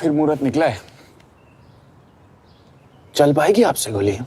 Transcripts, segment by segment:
फिर मुहूर्त निकला है। चल पाएगी आपसे गोली?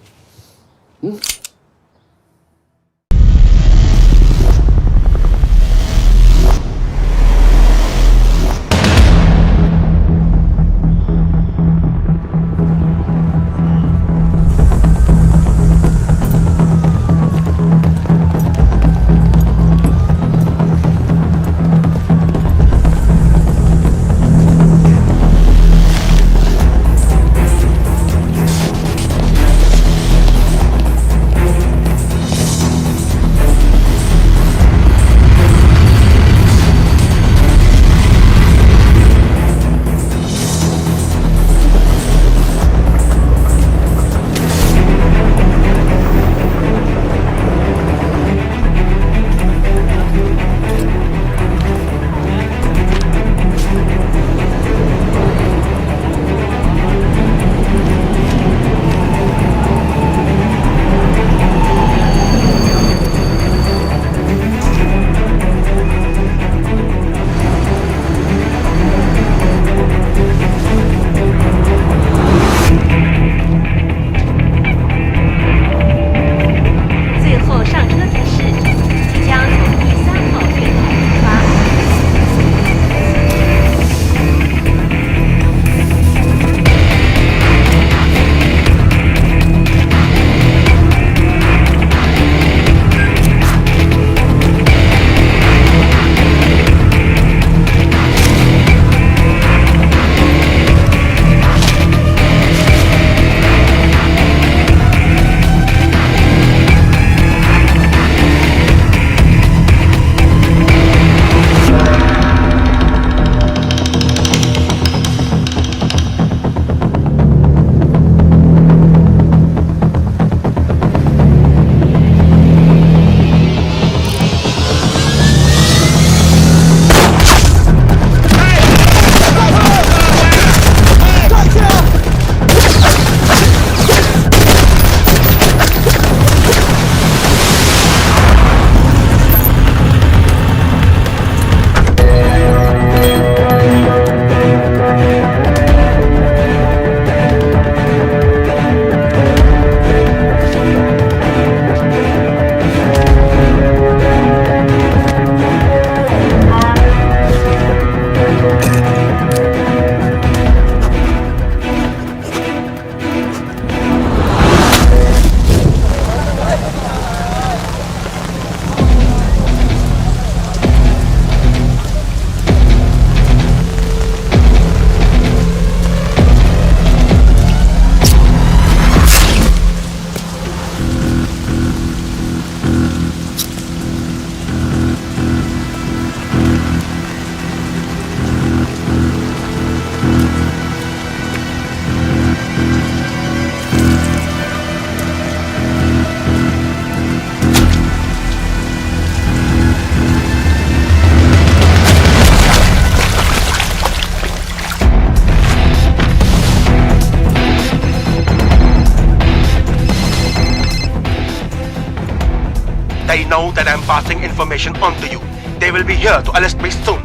They know that I'm passing information on to you. They will be here to arrest me soon.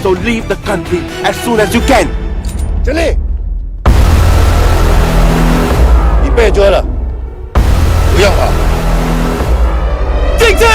So leave the country as soon as you can. चले你被捉了不要跑静静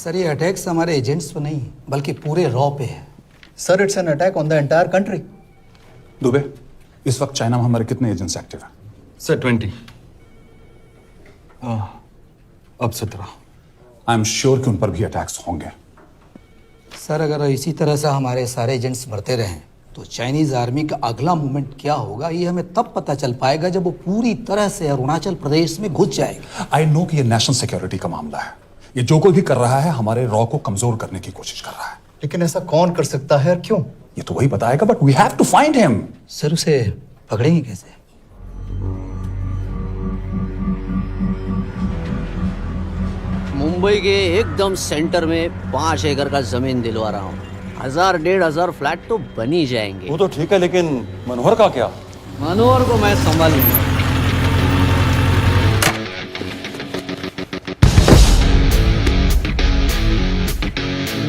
सर ये अटैक्स हमारे एजेंट्स पे नहीं बल्कि पूरे रॉ पे है। Sir it's an attack on the entire country. Dubey, इस वक्त चाइना में हमारे कितने एजेंट्स एक्टिव हैं? सर 20। अब 17। आई एम श्योर कि उन पर भी अटैक्स होंगे। सर अगर इसी तरह से हमारे सारे एजेंट्स बढ़ते रहें तो चाइनीज आर्मी का अगला मूवमेंट क्या होगा ये हमें तब पता चल पाएगा जब वो पूरी तरह से अरुणाचल प्रदेश में घुस जाएगा। आई नो कि ये नेशनल सिक्योरिटी का मामला है। ये जो कोई भी कर रहा है हमारे रॉ को कमजोर करने की कोशिश कर रहा है। लेकिन ऐसा कौन कर सकता है और क्यों? ये तो वही बताएगा, but we have to find him. Sir उसे पकड़ेंगे कैसे? मुंबई के एकदम सेंटर में 5 एकड़ का जमीन दिलवा रहा हूँ। 1000-1500 फ्लैट तो बन ही जाएंगे। वो तो ठीक है, लेकिन मनोहर का क्या? मनोहर को मैं संभालूंगा।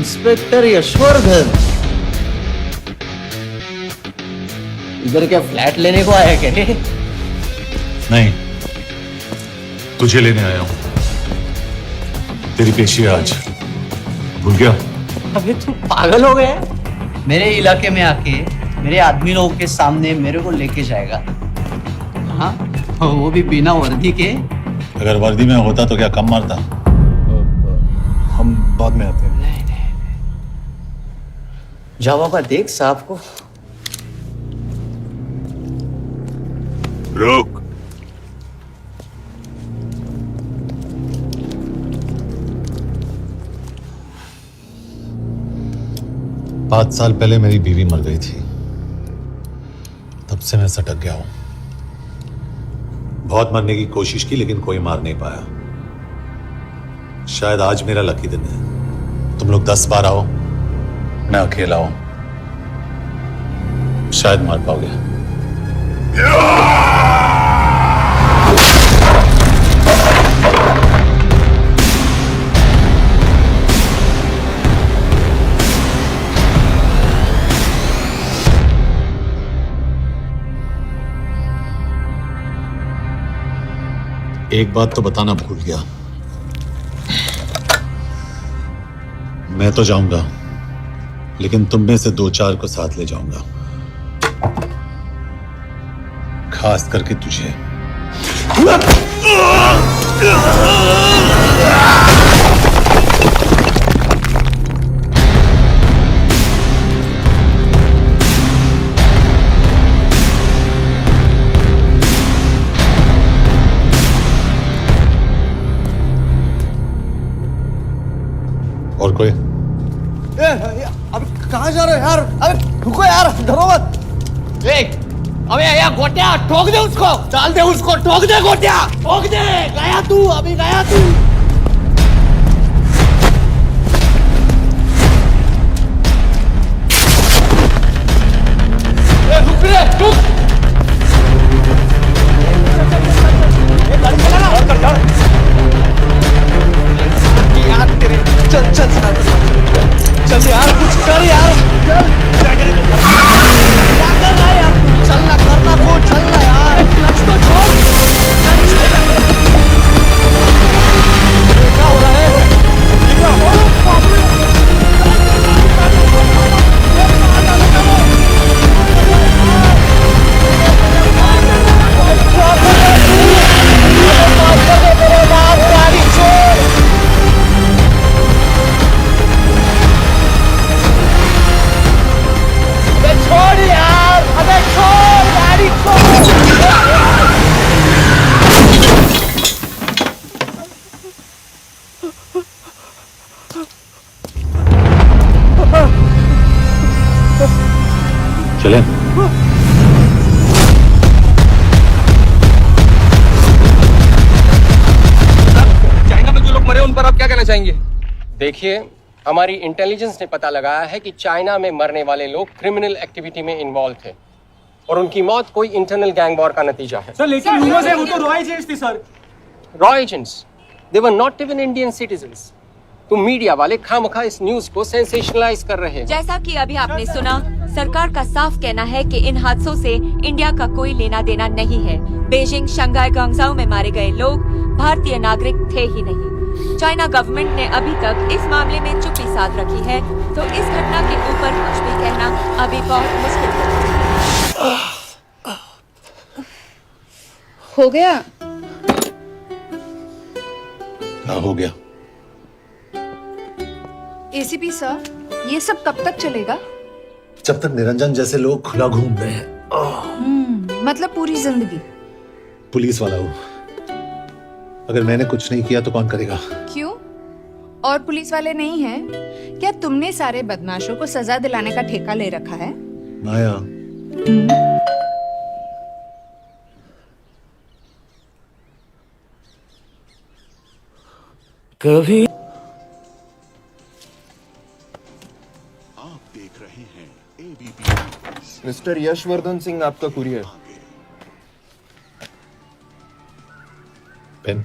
इंस्पेक्टर यशवर्धन इधर क्या फ्लैट लेने को आया क्या? नहीं, तुझे लेने आया हूं। तेरी पेशी है आज, भूल गया? अबे तुम पागल हो गए? मेरे इलाके में आके मेरे आदमी लोगों के सामने मेरे को लेके जाएगा? हाँ, वो भी बिना वर्दी के। अगर वर्दी में होता तो क्या कम मारता? हम बाद में आते हैं। जाओ बाबा, देख साहब को। रुक। पांच साल पहले मेरी बीवी मर गई थी, तब से मैं सटक गया हूं। बहुत मरने की कोशिश की लेकिन कोई मार नहीं पाया। शायद आज मेरा लकी दिन है। तुम लोग 10 बार आओ, मैं अकेला हूं, शायद मार पाओगे। एक बात तो बताना भूल गया, मैं तो जाऊंगा लेकिन तुम में से 2-4 को साथ ले जाऊंगा, खास करके तुझे। और कोई? अब कहाँ जा रहे हो यार? अबे रुको यार, डरो मत। देख, अबे यार गोटिया, ठोक दे उसको, डाल दे उसको, ठोक दे गोटिया, ठोक दे। गया तू, अभी गया तू। रुक रे, रुक। गाड़ी चला ना। यार तेरे, चल चल चल यार, कुछ कर यार, चल। क्या कर रहा है यार? चलना, करना को, चलना यार। क्लच तो छोड़। क्या हो रहा है? गाड़ी छोड़। छोड़ यार, अबे छोड़, गाड़ी छोड़। चलें? चाइना में जो लोग मरे उन पर आप क्या कहना चाहेंगे? देखिए, हमारी इंटेलिजेंस ने पता लगाया है कि चाइना में मरने वाले लोग क्रिमिनल एक्टिविटी में इन्वॉल्व थे और उनकी मौत कोई इंटरनल गैंग वॉर का नतीजा है। सर लेकिन न्यूज़ है वो तो रॉ एजेंट्स थी sir. Raw agents, they were not even Indian citizens. तो मीडिया वाले खामखा इस न्यूज को सेंसेशनलाइज कर रहे हैं। जैसा कि अभी आपने सुना, सरकार का साफ कहना है कि इन हादसों से इंडिया का कोई लेना देना नहीं है। बीजिंग, शंघाई, ग्वांगझू में मारे गए लोग भारतीय नागरिक थे ही नहीं। चाइना गवर्नमेंट ने अभी तक इस मामले में चुप्पी साध रखी है, तो इस घटना के ऊपर कुछ भी कहना अभी बहुत मुश्किल है। हो गया? हाँ, हो गया। एसीपी सर, ये सब कब तक चलेगा? जब तक निरंजन जैसे लोग खुला घूम रहे हैं। मतलब पूरी जिंदगी? पुलिस वाला हूँ, अगर मैंने कुछ नहीं किया तो कौन करेगा? क्यों? और पुलिस वाले नहीं हैं? क्या तुमने सारे बदमाशों को सजा दिलाने का ठेका ले रखा है? माया, कभी मिस्टर यशवर्धन सिंह, आपका कुरियर। पेन।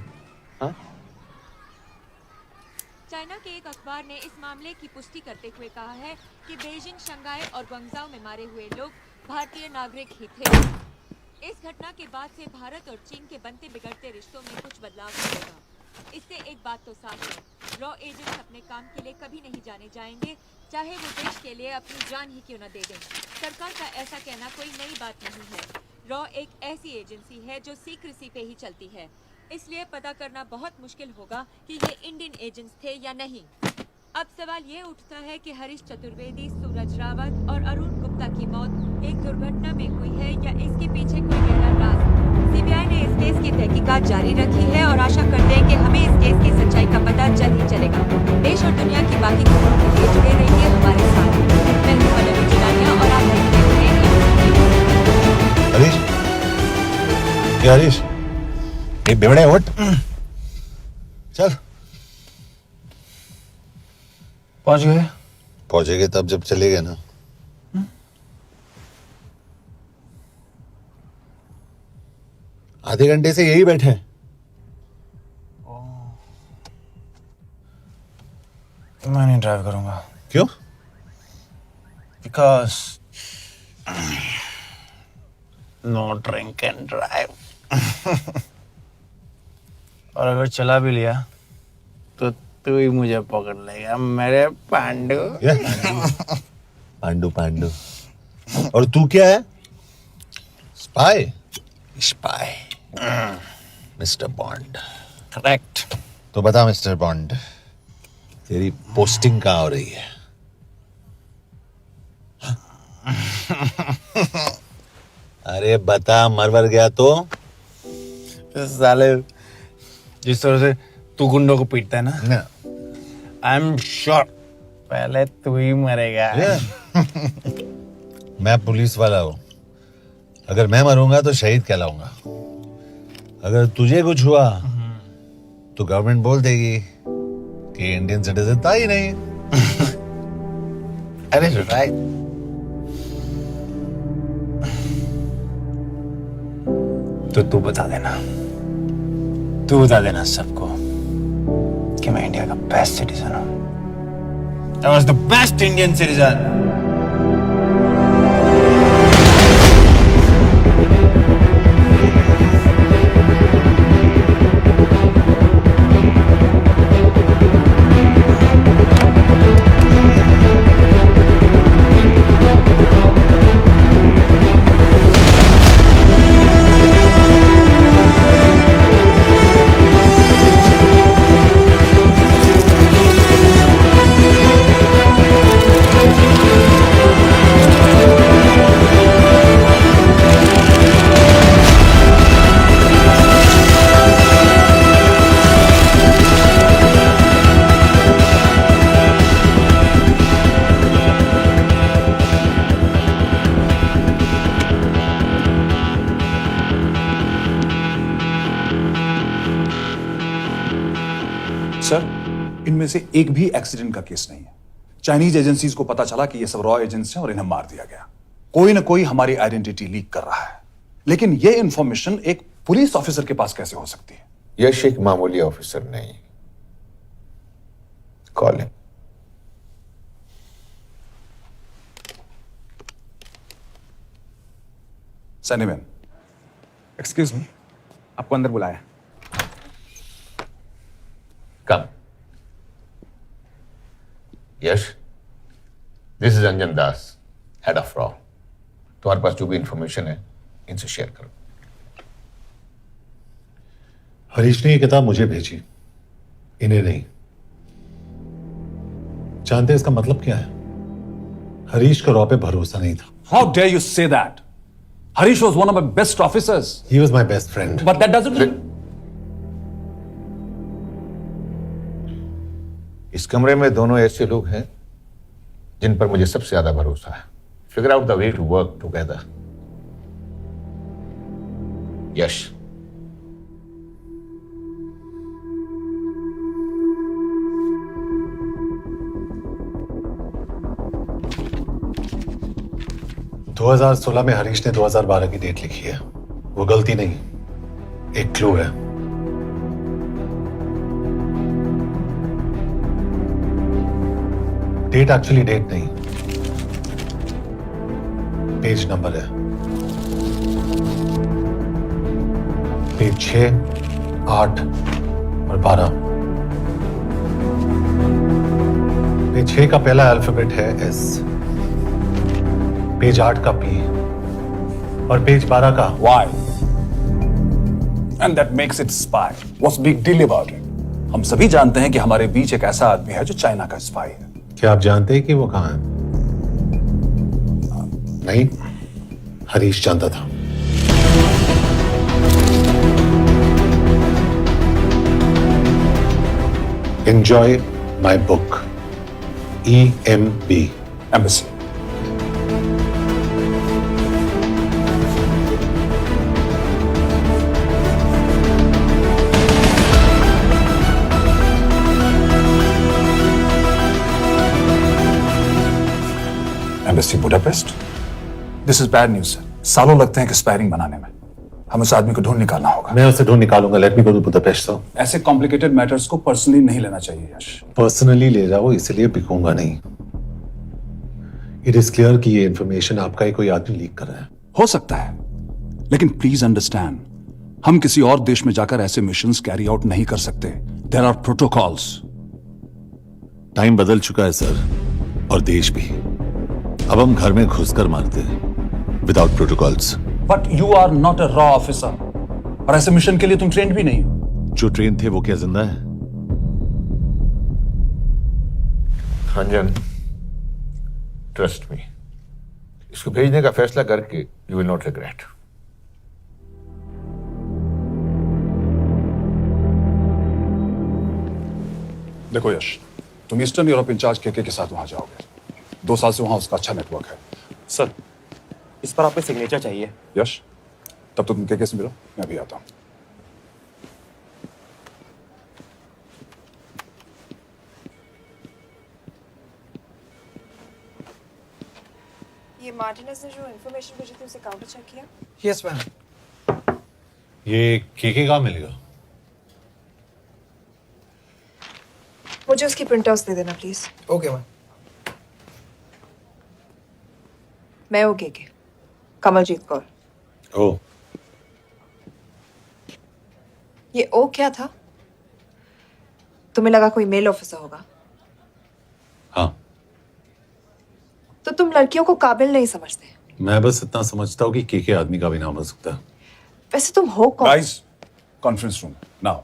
चाइना के एक अखबार ने इस मामले की पुष्टि करते हुए कहा है कि बीजिंग, शंघाई और ग्वांगझाओ में मारे हुए लोग भारतीय नागरिक ही थे। इस घटना के बाद से भारत और चीन के बनते बिगड़ते रिश्तों में कुछ बदलाव होगा। इससे एक बात तो साफ है, रॉ एजेंट्स अपने काम के लिए कभी नहीं जाने जाएंगे, चाहे वो देश के लिए अपनी जान ही क्यों न दे दें। सरकार का ऐसा कहना कोई नई बात नहीं है। रॉ एक ऐसी एजेंसी है जो सीक्रेसी पे ही चलती है, इसलिए पता करना बहुत मुश्किल होगा कि ये इंडियन एजेंट्स थे या नहीं। अब सवाल ये उठता है कि हरीश चतुर्वेदी, सूरज रावत और अरुण गुप्ता की मौत एक दुर्घटना में हुई है या इसके पीछे कोई गहरा राज। सीबीआई ने इस केस की तहकीकात जारी रखी है और आशा करते हैं कि हमें इस केस की सच्चाई का पता जल्द ही चलेगा। देश और दुनिया की बाकी खबरों के लिए जुड़े रहिए हमारे साथ। मैं हूं पल्लवी चिलानिया और आप देख रहे हैं हरीश, ये हरीश, ये बेवड़े उठ, चल। पहुंच गए? पहुंचेंगे तब जब चलेगा ना। आधे घंटे से यही बैठे हैं। मैं नहीं ड्राइव करूंगा। क्यों? Because no drink and drive. और अगर चला भी लिया तो तू ही मुझे पकड़ लेगा, मेरे पांडु। पांडु पांडु। और तू क्या है? Spy? Spy. Mister bond. Correct. तो बता मिस्टर बॉन्ड, तेरी पोस्टिंग कहाँ हो रही है? अरे बता, मरवर गया तो? साले, जिस तरह से तू गुंडों को पीटता है ना, आई एम श्योर पहले तू ही मरेगा। मैं पुलिस वाला हूं, अगर मैं मरूंगा तो शहीद कहलाऊंगा। अगर तुझे कुछ हुआ तो गवर्नमेंट बोल देगी कि इंडियन सिटीजन था ही नहीं। अरे राइट। तो तू बता देना सबको कि मैं इंडिया का बेस्ट सिटीजन हूं। I was the best Indian citizen. Sir, इनमें से एक भी एक्सीडेंट का केस नहीं है। चाइनीज एजेंसीज को पता चला कि ये सब रॉ एजेंट्स हैं और इन्हें मार दिया गया। कोई ना कोई हमारी आइडेंटिटी लीक कर रहा है, लेकिन ये इंफॉर्मेशन एक पुलिस ऑफिसर के पास कैसे हो सकती है? यश एक मामूली ऑफिसर नहीं। कॉलिंग। सैनिमैन, एक्सक्यूज मी, आपको अंदर बुलाया। Come. Yash, this is Anjan Das, head of रॉ। तुम्हारे पास जो भी इंफॉर्मेशन है इनसे शेयर करो। हरीश ने ये किताब मुझे भेजी, इन्हें नहीं। जानते हैं इसका मतलब क्या है? हरीश को रॉ पे भरोसा नहीं था। How dare you say that? Harish was one of my best officers. He was my best friend. But that doesn't mean... इस कमरे में दोनों ऐसे लोग हैं जिन पर मुझे सबसे ज्यादा भरोसा है। Figure out the way to work together. Yash, दो 2016 में हरीश ने 2012 की डेट लिखी है। वो गलती नहीं, एक क्लू है। डेट एक्चुअली डेट नहीं, पेज नंबर है। पेज 6, 8 और 12। पेज 6 का पहला अल्फाबेट है एस, पेज 8 का पी और पेज 12 का Why? And that makes it spy. What's big deal about it? हम सभी जानते हैं कि हमारे बीच एक ऐसा आदमी है जो चाइना का स्पाई है। क्या आप जानते हैं कि वो कहां है? नहीं, हरीश जानता था। Enjoy my book. EMB. Embassy. Embassy Budapest? This is bad news, sir. सालों लगते हैं एक्सपायरिंग बनाने में। हमें उस आदमी को ढूंढ निकालना होगा। मैं उसे ढूंढ निकालूंगा। Let me go to Budapest sir. ऐसे कॉम्प्लिकेटेड मैटर्स को पर्सनली नहीं लेना चाहिए यश। पर्सनली ले रहा हूं, इसलिए बिकूंगा नहीं। इट इज क्लियर कि ये इंफॉर्मेशन आपका ही कोई आदमी लीक कर रहा है। हो सकता है, लेकिन प्लीज अंडरस्टैंड, हम किसी और देश में जाकर ऐसे मिशंस कैरी आउट नहीं कर सकते। There are protocols. टाइम बदल चुका है सर, और देश भी। अब हम घर में घुसकर मारते हैं without protocols. But you are not a रॉ ऑफिसर, और ऐसे मिशन के लिए तुम ट्रेंड भी नहीं हो। जो ट्रेन थे वो क्या जिंदा है? अंजन, ट्रस्ट मी, इसको भेजने का फैसला करके यू विल नॉट रिग्रेट। देखो यश, तुम ईस्टर्न यूरोप इंचार्ज के साथ वहां जाओगे। 2 साल से वहां उसका अच्छा नेटवर्क है। सर, इस पर आपके सिग्नेचर चाहिए। यश, तब तो तुम के से मिलो, मैं भी आता हूं। ये मार्टिनेज ने जो इन्फॉर्मेशन भेजी थी उसे काउंटर चेक किया? Yes ma'am. ये केके कहाँ मिलेगा? मुझे उसकी प्रिंटआउट्स दे देना प्लीज। Okay ma'am. मैं हूँ के कमलजीत कौर। ओ, ये ओ क्या था? तुम्हें लगा कोई मेल ऑफिसर होगा? हाँ, तो तुम लड़कियों को काबिल नहीं समझते। मैं बस इतना समझता हूँ कि केके आदमी का भी नाम हो सकता है। वैसे तुम हो कौन? Guys, conference room now.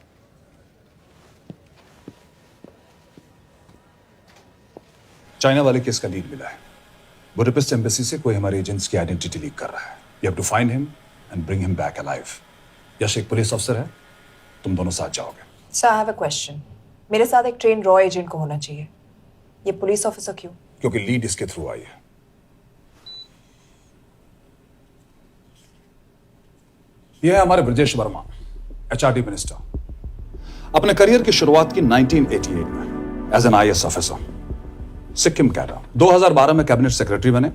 China वाले केस का लीड मिला है। बुडापेस्ट एम्बेसी से कोई हमारे एजेंट्स की आइडेंटिटी लीक कर रहा है। You have to find him and bring him back alive. Yash एक पुलिस अफसर है, तुम दोनों साथ जाओगे। Sir, I have a question. मेरे साथ एक ट्रेन रॉ एजेंट को होना चाहिए। ये पुलिस ऑफिसर क्यों? क्योंकि लीड इसके थ्रू आई है। यह है हमारे ब्रजेश वर्मा, एचआरडी मिनिस्टर। अपने करियर की शुरुआत की 1988 में as an IAS officer, Sikkim cadre. 2012 में कैबिनेट सेक्रेटरी बने,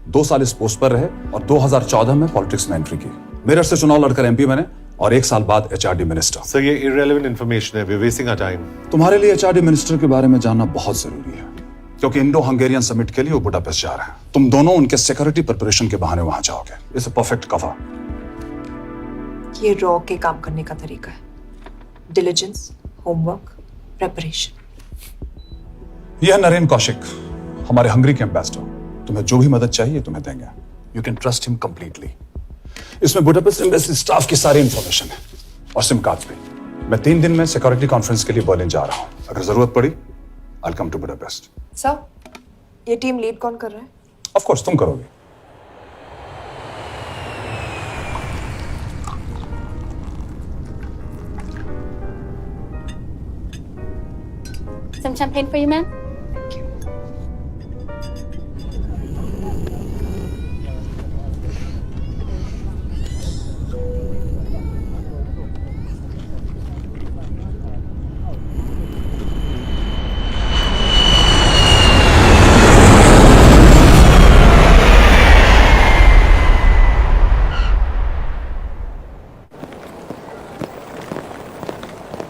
2 साल इस पोस्ट पर रहे और 2014 में पॉलिटिक्स में एंट्री की। मेरठ से चुनाव लड़कर एमपी बने और 1 साल बाद एचआरडी मिनिस्टर। सर, ये इररिलेवेंट इंफॉर्मेशन है। We are wasting our time. तुम्हारे लिए एचआरडी मिनिस्टर के बारे में जानना बहुत जरूरी है, क्योंकि इंडो हंगेरियन समिट के लिए वो बुडापेस्ट जा रहे हैं। तुम दोनों उनके सिक्योरिटी प्रिपरेशन के बहाने वहां जाओगे। It's a perfect cover. ये रॉ के काम करने का तरीका है। Diligence, homework, preparation. यह नरेन कौशिक, हमारे हंगरी के एम्बेसडर। तुम्हें जो भी मदद चाहिए तुम्हें देंगे। You can trust him completely. इसमें बुडापेस्ट एम्बेसी स्टाफ की सारी इंफॉर्मेशन है और सिम कार्ड्स भी। मैं 3 दिन में सिक्योरिटी कॉन्फ्रेंस के लिए बर्लिन जा रहा हूं। अगर जरूरत पड़ी आई कम टू बुडापेस्ट। सर, ये टीम लीड कौन कर रहा है? ऑफ कोर्स तुम करोगे। Some champagne for you, ma'am?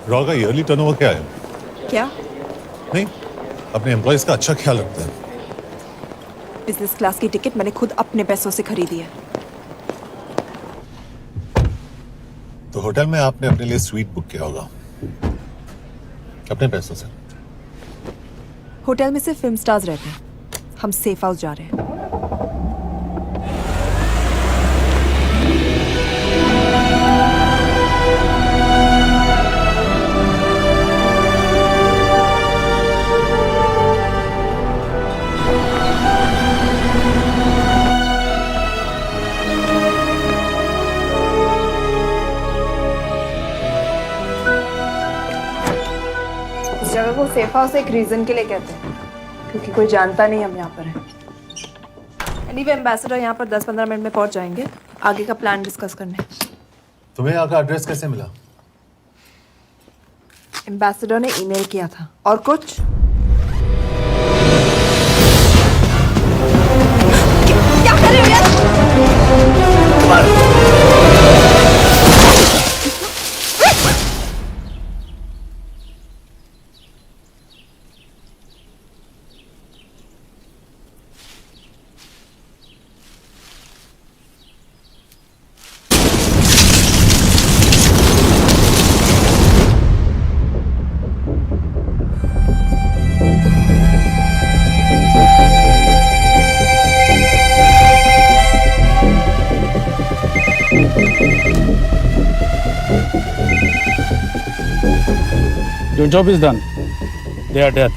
Raw का ईयरली टर्नओवर क्या है? क्या? नहीं, अपने एम्प्लॉइज का अच्छा ख्याल रखते हैं। बिजनेस क्लास की टिकट मैंने खुद अपने पैसों से खरीदी है। तो होटल में आपने अपने लिए स्वीट बुक किया होगा अपने पैसों से। होटल में सिर्फ फिल्म स्टार्स रहते हैं। हम सेफ हाउस जा रहे हैं। इस जगह को सेफ हाउस एक रीजन के लिए कहते हैं, क्योंकि कोई जानता नहीं हम यहाँ पर हैं। एनीवे एम्बेसडर यहाँ पर 10-15 मिनट में पहुँच जाएंगे आगे का प्लान डिस्कस करने। तुम्हें यहाँ का एड्रेस कैसे मिला? एम्बेसडर ने ईमेल किया था। और कुछ? क्या कर रहे हो यार? Your job is done. They are dead.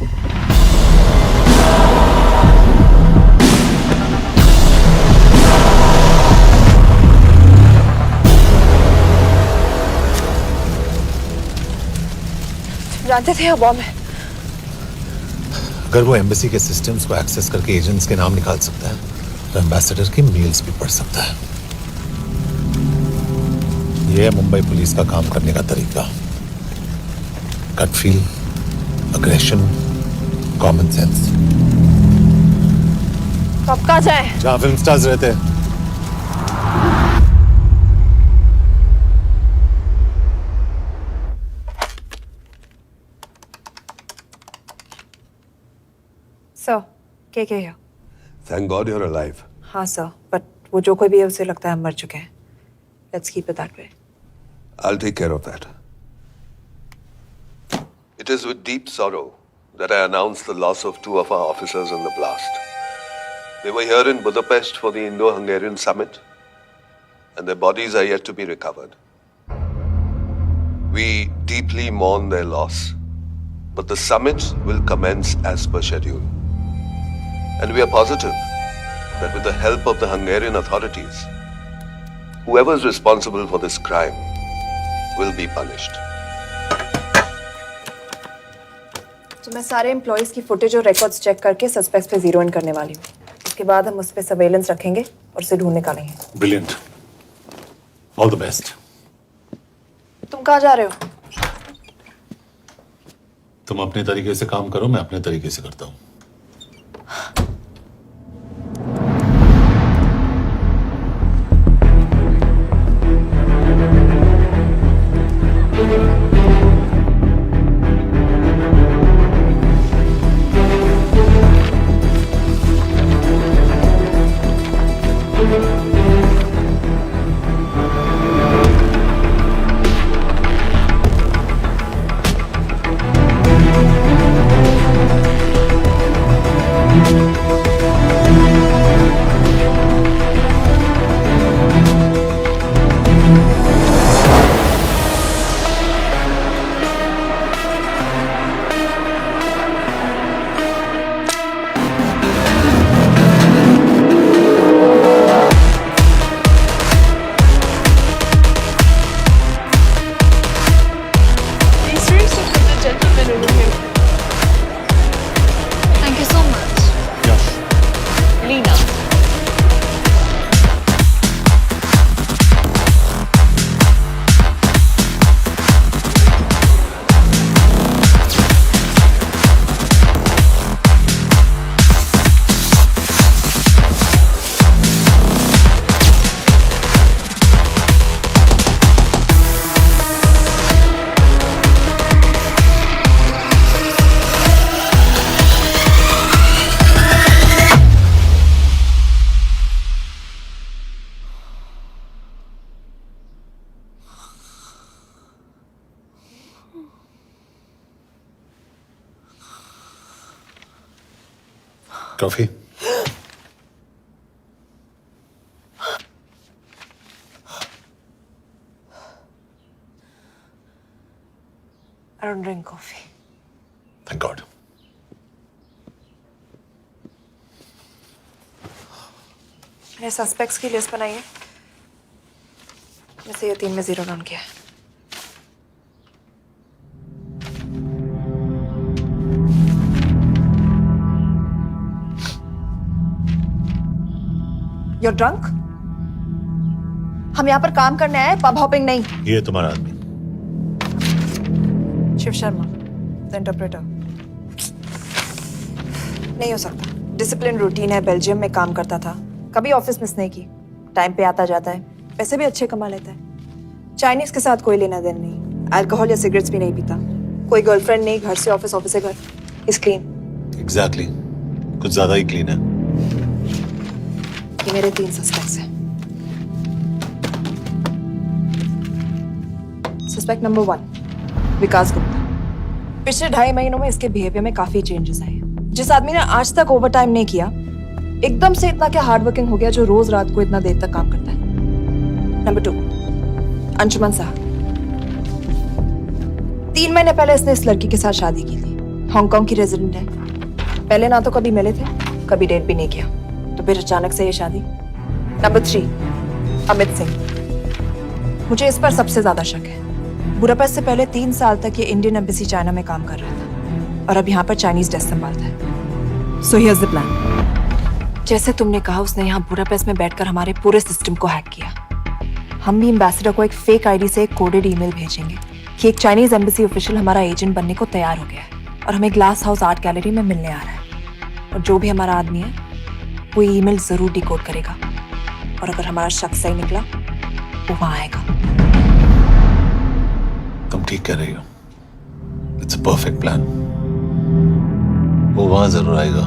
जानते थे बॉम्ब है। अगर वो एम्बेसी के सिस्टम्स को एक्सेस करके एजेंट्स के नाम निकाल सकता है तो एम्बेसडर की मेल्स भी पढ़ सकता है। ये है मुंबई पुलिस का काम करने का तरीका। Gut feel, aggression, common sense. कब कहाँ जाए? जहाँ फिल्म स्टार्स रहते हैं। सर, क्या है? Thank God you're alive. हाँ सर, बट वो जो कोई भी है उसे लगता है हम मर चुके हैं। Let's keep it that way. I'll take care of that. It is with deep sorrow that I announce the loss of 2 of our officers in the blast. They were here in Budapest for the Indo-Hungarian summit, and their bodies are yet to be recovered. We deeply mourn their loss, but the summit will commence as per schedule. And we are positive that with the help of the Hungarian authorities, whoever is responsible for this crime will be punished. तो मैं सारे employees की footage और records check करके suspects पे zero in करने वाली हूँ। उसके बाद हम उस पे सर्वेलेंस रखेंगे और उसे ढूंढ निकालेंगे। ब्रिलियंट। All the best. तुम कहाँ जा रहे हो? तुम अपने तरीके से काम करो, मैं अपने तरीके से करता हूँ। Coffee? I don't drink coffee. Thank God. मैंने सस्पेक्ट्स की लिस्ट बनाई है, वैसे ये 3 में 0 डाउन किया है। You're drunk? हम यहाँ पर काम करने आए, पब हॉपिंग नहीं। ये तुम्हारा आदमी। Shiv Sharma, the interpreter. नहीं हो सकता। डिसिप्लिन रूटीन है, बेल्जियम में काम करता था, कभी ऑफिस मिस नहीं की, टाइम पे आता जाता है, पैसे भी अच्छे कमा लेता है। चाइनीज के साथ कोई लेना देना नहीं, अल्कोहल या सिगरेट्स भी नहीं पीता, कोई गर्लफ्रेंड नहीं, घर से ऑफिस, ऑफिस से घर। Is clean. एग्जैक्टली, कुछ ज्यादा ही क्लीन है। ये मेरे 3 सस्पेक्ट्स हैं। सस्पेक्ट नंबर 1, विकास गुप्ता। पिछले 2.5 महीनों में इसके बिहेवियर में काफी चेंजेस आए। जिस आदमी ने आज तक ओवरटाइम नहीं किया, एकदम से इतना क्या हार्ड वर्किंग हो गया जो रोज रात को इतना देर तक काम करता है। नंबर 2, अंशुमन साहब। 3 महीने पहले इसने इस लड़की के साथ शादी की थी, हांगकांग की रेजिडेंट है। पहले ना तो कभी मिले थे, कभी डेट भी नहीं किया, तो फिर अचानक से ये शादी। नंबर 3, अमित सिंह। मुझे इस पर सबसे ज्यादा शक है। बुडापेस्ट से पहले 3 साल तक ये इंडियन एम्बेसी चाइना में काम कर रहा था और अब यहाँ पर चाइनीज डेस्क संभालता है। So here's the plan. जैसे तुमने कहा, उसने यहाँ बुडापेस्ट में बैठकर हमारे पूरे सिस्टम को हैक किया। हम भी एम्बेसडर को एक फेक आईडी से एक कोडेड ईमेल भेजेंगे कि एक चाइनीज एम्बेसी ऑफिशियल हमारा एजेंट बनने को तैयार हो गया है और हमें ग्लास हाउस आर्ट गैलरी में मिलने आ रहा है। और जो भी हमारा आदमी है वो ईमेल जरूर डिकोड करेगा और अगर हमारा शक सही निकला वो वहां आएगा। तुम ठीक कह रही हो। It's a perfect plan. वो वहां जरूर आएगा।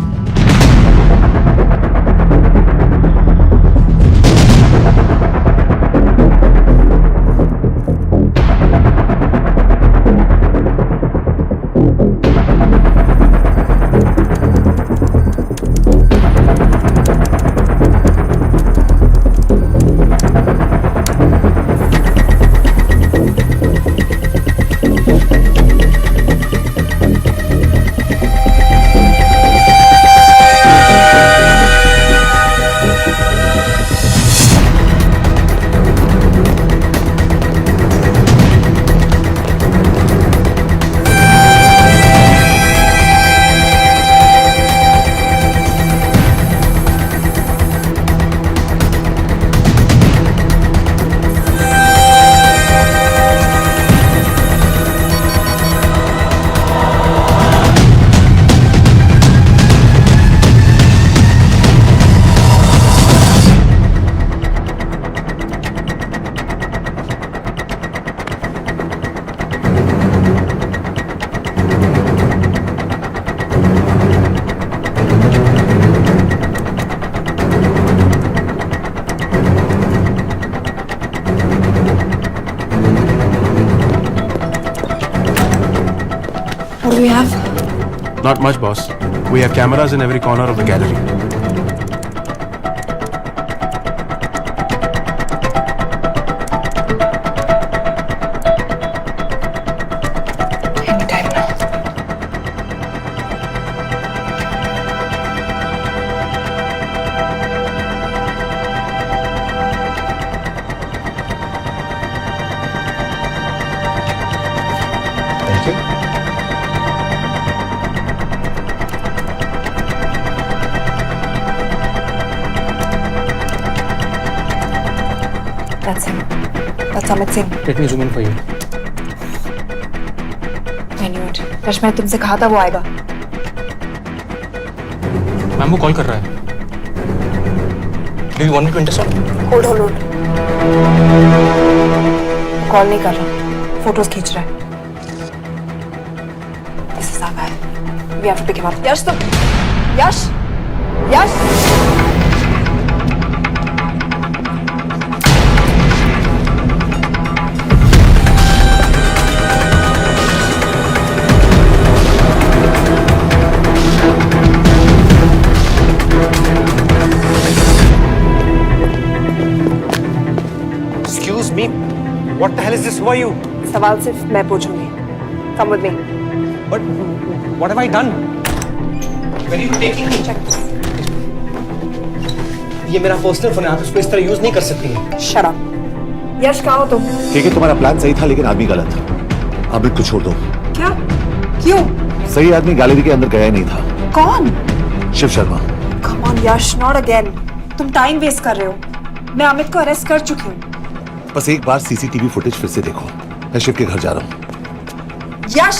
What do we have? Not much, boss. We have cameras in every corner of the gallery. Anytime now. Thank you. That's him. That's Amit Singh. Let me zoom in for you. I knew it. Rush, मैंने तुमसे कहा था वो आएगा। Ma'am वो call कर रहा है। Do you want me to intercept? Hold. Call नहीं कर रहा, फोटोज खींच रहा है। This is our guy. We have to pick him up. यश तुम, यश। me. What the hell is this? Who are you? सवाल सिर्फ मैं पूछूंगी. Come with me. But what have I done? Where are you taking me? ये मेरा personal phone है, आप इसको इस तरह यूज नहीं कर सकती हैं. Shut up. यश कहाँ हो तुम? ठीक है, तुम्हारा प्लान सही था लेकिन आदमी गलत था. अमित को छोड़ दो. क्या? क्यों? सही आदमी गैलरी के अंदर गया ही नहीं था. कौन? Shiv Sharma. Come on Yash, not again. तुम टाइम वेस्ट कर रहे हो. मैं अमित को अरेस्ट कर चुकी हूँ. बस एक बार सीसीटीवी फुटेज फिर से देखो. मैं शिव के घर जा रहा हूँ. यश!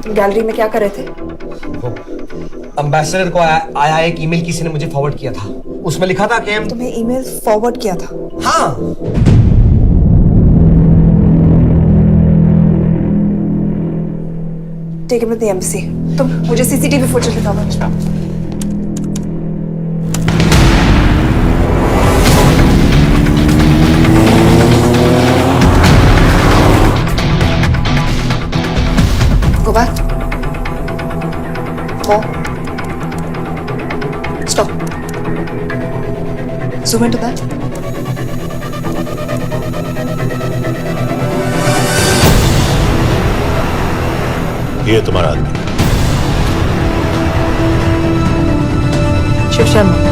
तुम गैलरी में क्या कर रहे थे? एम्बेसडर को आया एक ईमेल किसी ने मुझे फॉरवर्ड किया था. उसमें लिखा था कि तुम्हें ईमेल फॉरवर्ड किया था? हाँ. Take him to the embassy. तुम मुझे सीसीटीवी फुटेज दिखाओ. Go back. More. Stop. Zoom into that. ये तुम्हारा आदमी. शिव शर्मा.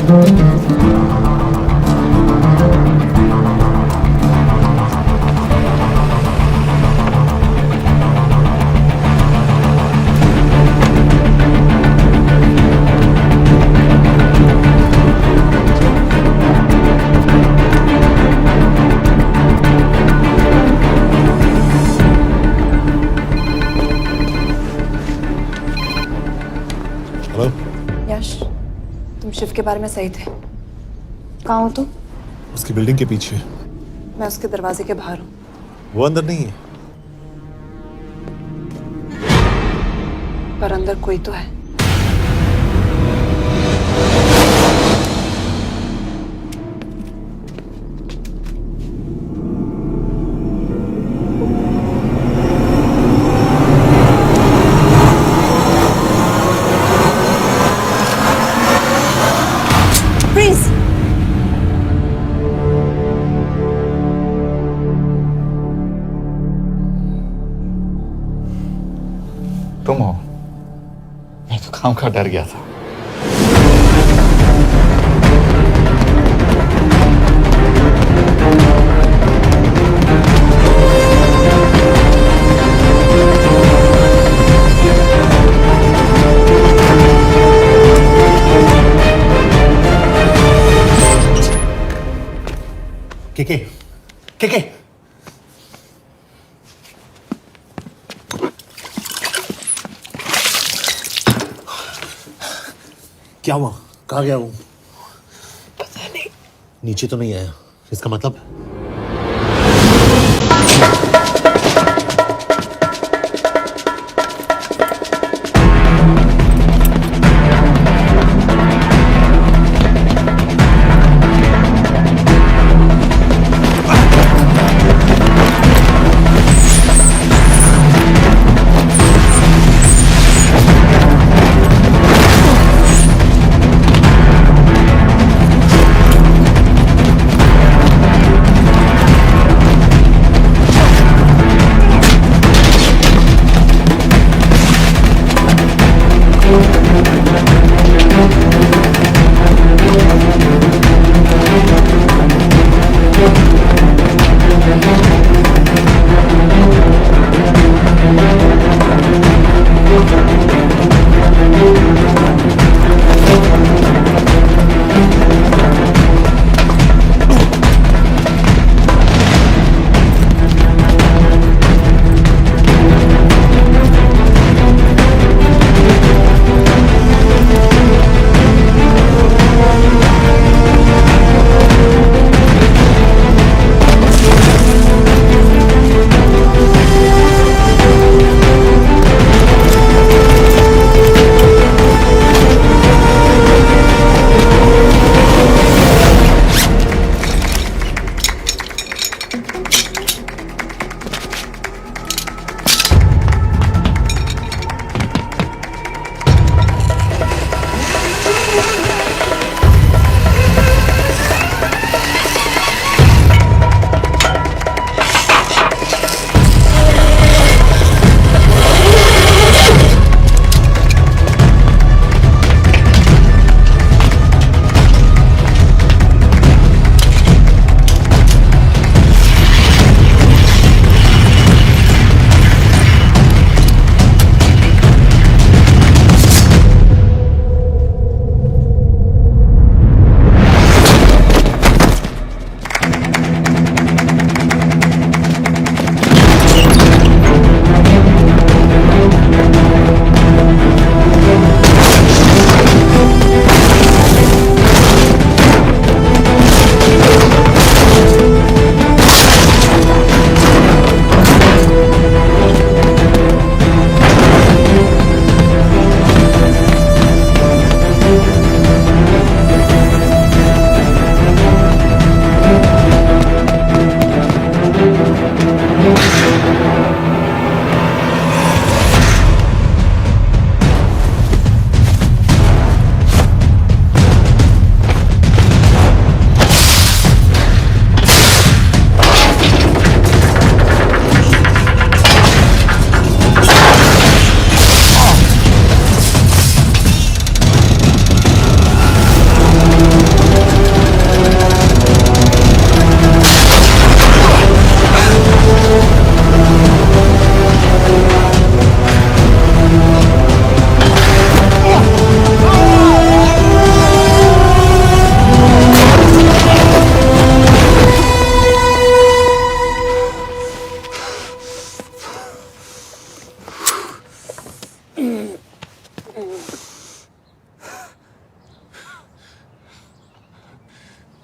हेलो यश, तुम शिव के बारे में सही थे। कहाँ हो तुम? उसकी बिल्डिंग के पीछे। मैं उसके दरवाजे के बाहर हूँ। वो अंदर नहीं है। पर अंदर कोई तो है। Freeze! तुम हो? मैं तो काम का डर गया था। के क्या हुआ? कहाँ गया वो? पता नहीं। नीचे तो नहीं आया, इसका मतलब?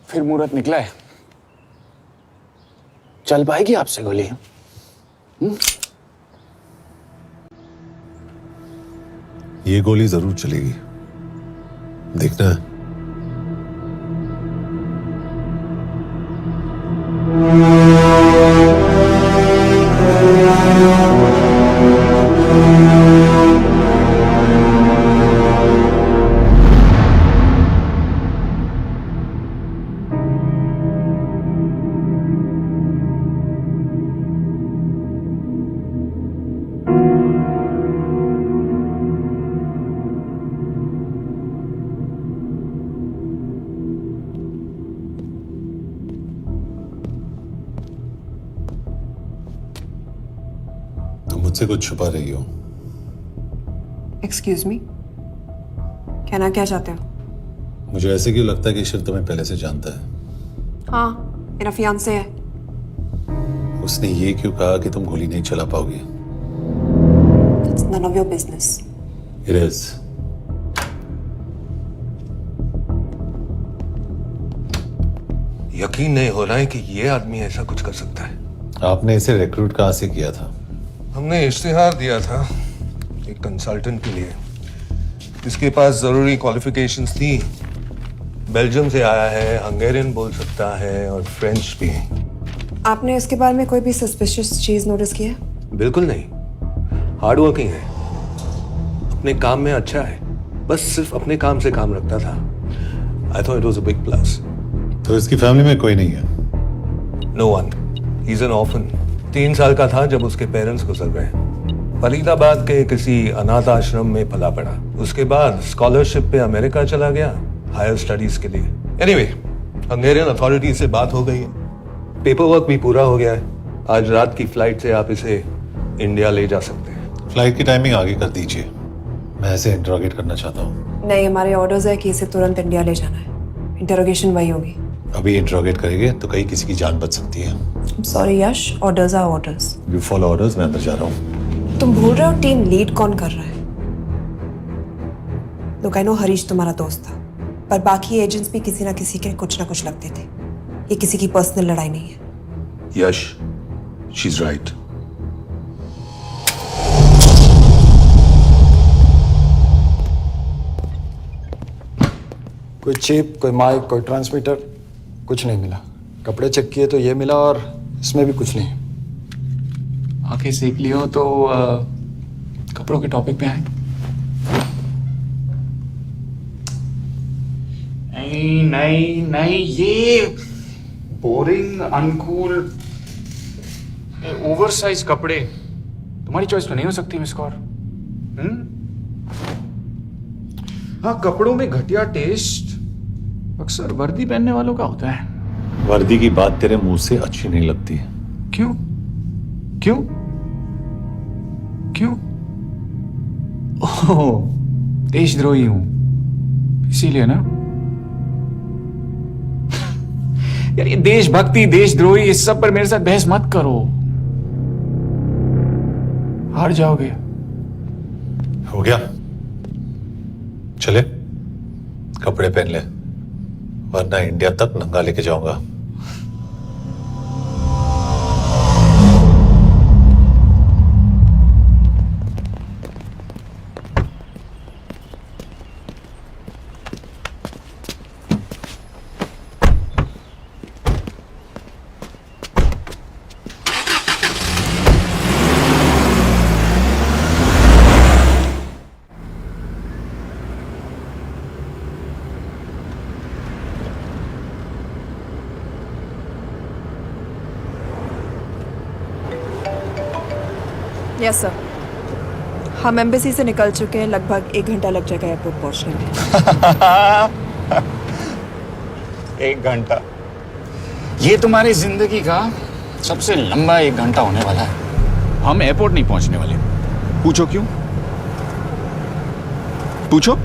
फिर मुहूर्त निकला है। चल पाएगी आपसे गोली? ये गोली जरूर चलेगी, देखना है। मुझसे कुछ छुपा रही हो। एक्सक्यूज मी, कहना क्या चाहते हो? मुझे ऐसे क्यों लगता है कि शिव तुम्हें पहले से जानता है? हाँ, मेरा फियांसे है। उसने ये क्यों कहा कि तुम गोली नहीं चला पाओगी? It's none of your business. It is. यकीन नहीं हो रहा है कि ये आदमी ऐसा कुछ कर सकता है। आपने इसे रिक्रूट कहाँ से किया था? हमने इश्तिहार दिया था एक कंसल्टेंट के लिए, जिसके पास जरूरी क्वालिफिकेशंस थी। बेल्जियम से आया है, हंगेरियन बोल सकता है और फ्रेंच भी। आपने इसके बारे में कोई भी सस्पिशियस चीज नोटिस की है? बिल्कुल नहीं, हार्ड वर्किंग है, अपने काम में अच्छा है, बस सिर्फ अपने काम से काम रखता था। I thought it was a big plus. तो इसकी फैमिली में कोई नहीं है? No one, he is an orphan. 3 साल का था जब उसके पेरेंट्स गुजर गए। फरीदाबाद के किसी अनाथ आश्रम में पला पड़ा। उसके बाद स्कॉलरशिप पे अमेरिका चला गया हायर स्टडीज के लिए। एनीवे, हंगेरियन अथॉरिटी से बात हो गई है, पेपर वर्क भी पूरा हो गया है। आज रात की फ्लाइट से आप इसे इंडिया ले जा सकते हैं। फ्लाइट की टाइमिंग आगे कर दीजिए, मैं इसे इंटरोगेट करना चाहता हूँ। नहीं, हमारे ऑर्डर्स है कि इसे तुरंत इंडिया ले जाना है। इंटरोगेशन वही होगी। अभी इंटरोगेट करेंगे तो कहीं किसी की जान बच सकती है। Sorry Yash, orders are orders. You follow orders, मैं अंदर जा रहा हूँ। तुम भूल रहे हो टीम लीड कौन कर रहा है? लोग आई नो हरीश तुम्हारा दोस्त था, पर बाकी एजेंट्स भी किसी ना किसी के कुछ ना कुछ लगते थे। ये किसी की पर्सनल लड़ाई नहीं है। यश, शी इज राइट। कोई चिप, कोई माइक, कोई ट्रांसमीटर, कुछ नहीं मिला। कपड़े चेक किए तो ये मिला और इसमें भी कुछ नहीं। आंखें सेक लियो तो कपड़ों के टॉपिक पे आए। नहीं नहीं नहीं, ये बोरिंग, अनकूल, ओवरसाइज कपड़े तुम्हारी चॉइस तो नहीं हो सकती मिस कौर। हाँ, कपड़ों में घटिया टेस्ट अक्सर वर्दी पहनने वालों का होता है। वर्दी की बात तेरे मुंह से अच्छी नहीं लगती। क्यों क्यों क्यों? ओह, देशद्रोही हूं इसीलिए ना। यार ये देशभक्ति, देशद्रोही, इस सब पर मेरे साथ बहस मत करो, हार जाओगे। हो गया, चले कपड़े पहन ले, वरना इंडिया तक नंगा लेके जाऊंगा। यस सर, हम एम्बेसी से निकल चुके हैं। लगभग 1 घंटा लग जाएगा एयरपोर्ट पहुंचने में। 1 घंटा, ये तुम्हारी जिंदगी का सबसे लंबा 1 घंटा होने वाला है। हम एयरपोर्ट नहीं पहुंचने वाले। पूछो क्यों? पूछो।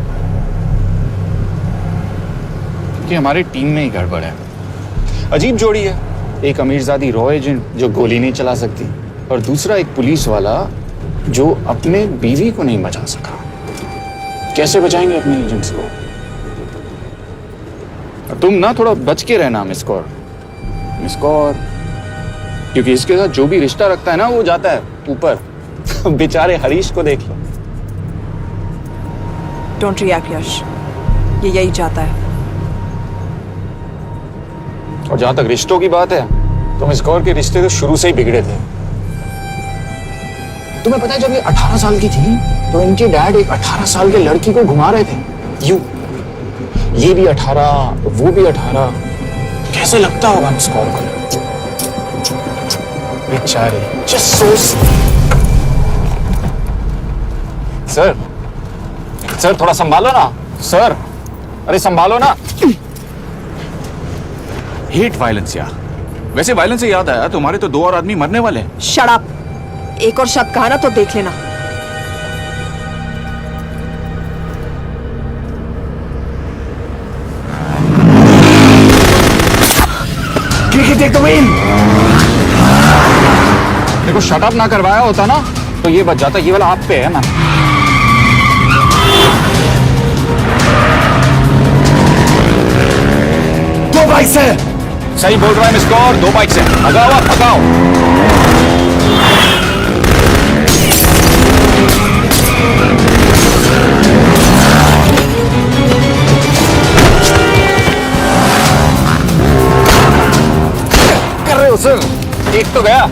क्योंकि हमारी टीम में ही गड़बड़ है। अजीब जोड़ी है, एक अमीरजादी रॉ एजेंट जो गोली नहीं चला सकती, और दूसरा एक पुलिस वाला जो अपने बीवी को नहीं बचा सका। कैसे बचाएंगे अपने एजेंट्स को? तुम ना थोड़ा बच के रहना मिस कौर, क्योंकि इसके साथ जो भी रिश्ता रखता है ना वो जाता है ऊपर। बेचारे हरीश को देख लो। डोंट रिएक्ट यश, ये यही चाहता है। और जहां तक रिश्तों की बात है तो मिस कौर के रिश्ते तो शुरू से ही बिगड़े थे। तुम्हें पता है जब ये 18 साल की थी तो इनके डैड एक 18 साल के लड़की को घुमा रहे थे यूं, ये भी 18 वो भी 18। कैसे लगता होगा मिस कौर को? बेचारे जस्ट सो। सर थोड़ा संभालो ना सर, अरे संभालो ना। हेट वायलेंस यार। वैसे वायलेंस से याद आया, तुम्हारे तो 2 और आदमी मरने वाले हैं। शट अप, एक और शब्द कहा ना तो देख लेना। देखो शट अप ना करवाया होता ना तो ये बच जाता। ये वाला आप पे है ना। दो बाइक से सही बोल रहा है मिस कौर, 2 बाइक से भगाओ आप, भगाओ। कर रहे हो सर? एक तो गया,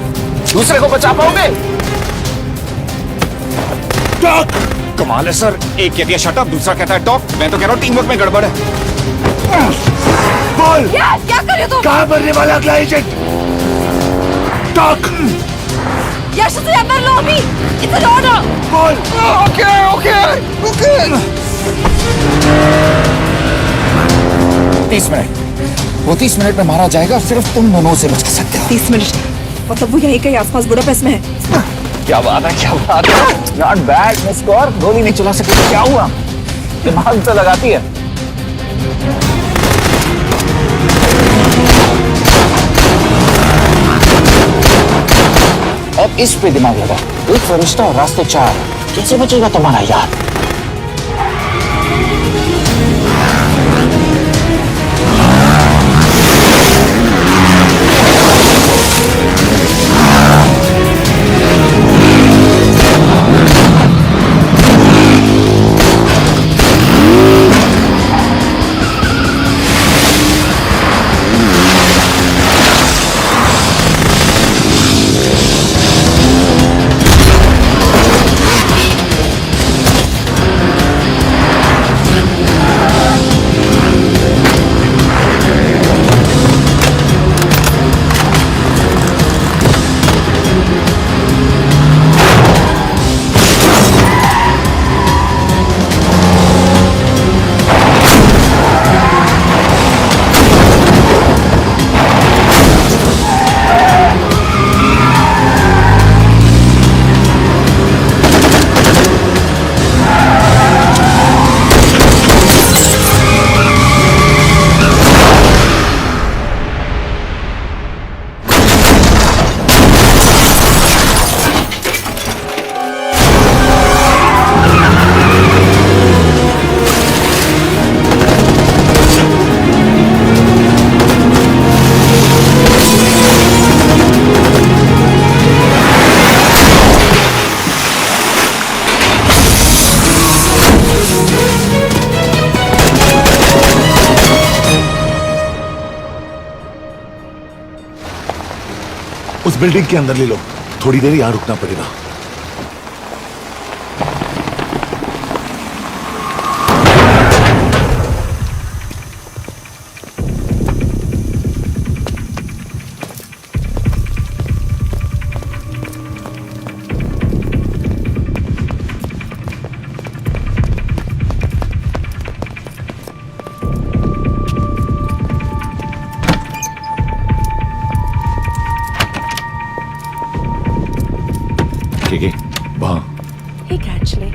दूसरे को बचा पाओगे? कमाल है सर, एक कहती है शट अप, दूसरा कहता है टॉक। मैं तो कह रहा हूँ टीम वर्क में गड़बड़ है। बोल क्या कर रहे हो तुम? कहाँ मरने वाला अगला एजेंट? टॉक। यश से अंदर लो अभी, इट्स ऑर्डर। बोल। ओके 30 मिनट, वो 30 मिनट में मारा जाएगा, सिर्फ तुम दोनों से बच सकते हो। 30 मिनट मतलब वो यहीं कहीं आसपास बुडापेस्ट में है। क्या बात है, क्या बात है। नॉट बैड मिस कौर, गोली नहीं चला सकती। क्या हुआ? दिमाग तो लगाती है। अब इस पे दिमाग लगा। एक फरिश्ता और रास्ते 4, कैसे बचेगा तुम्हारा यार? उस बिल्डिंग के अंदर ले लो, थोड़ी देर यहां रुकना पड़ेगा। ठीक है, वहां। ठीक है एक्चुअली।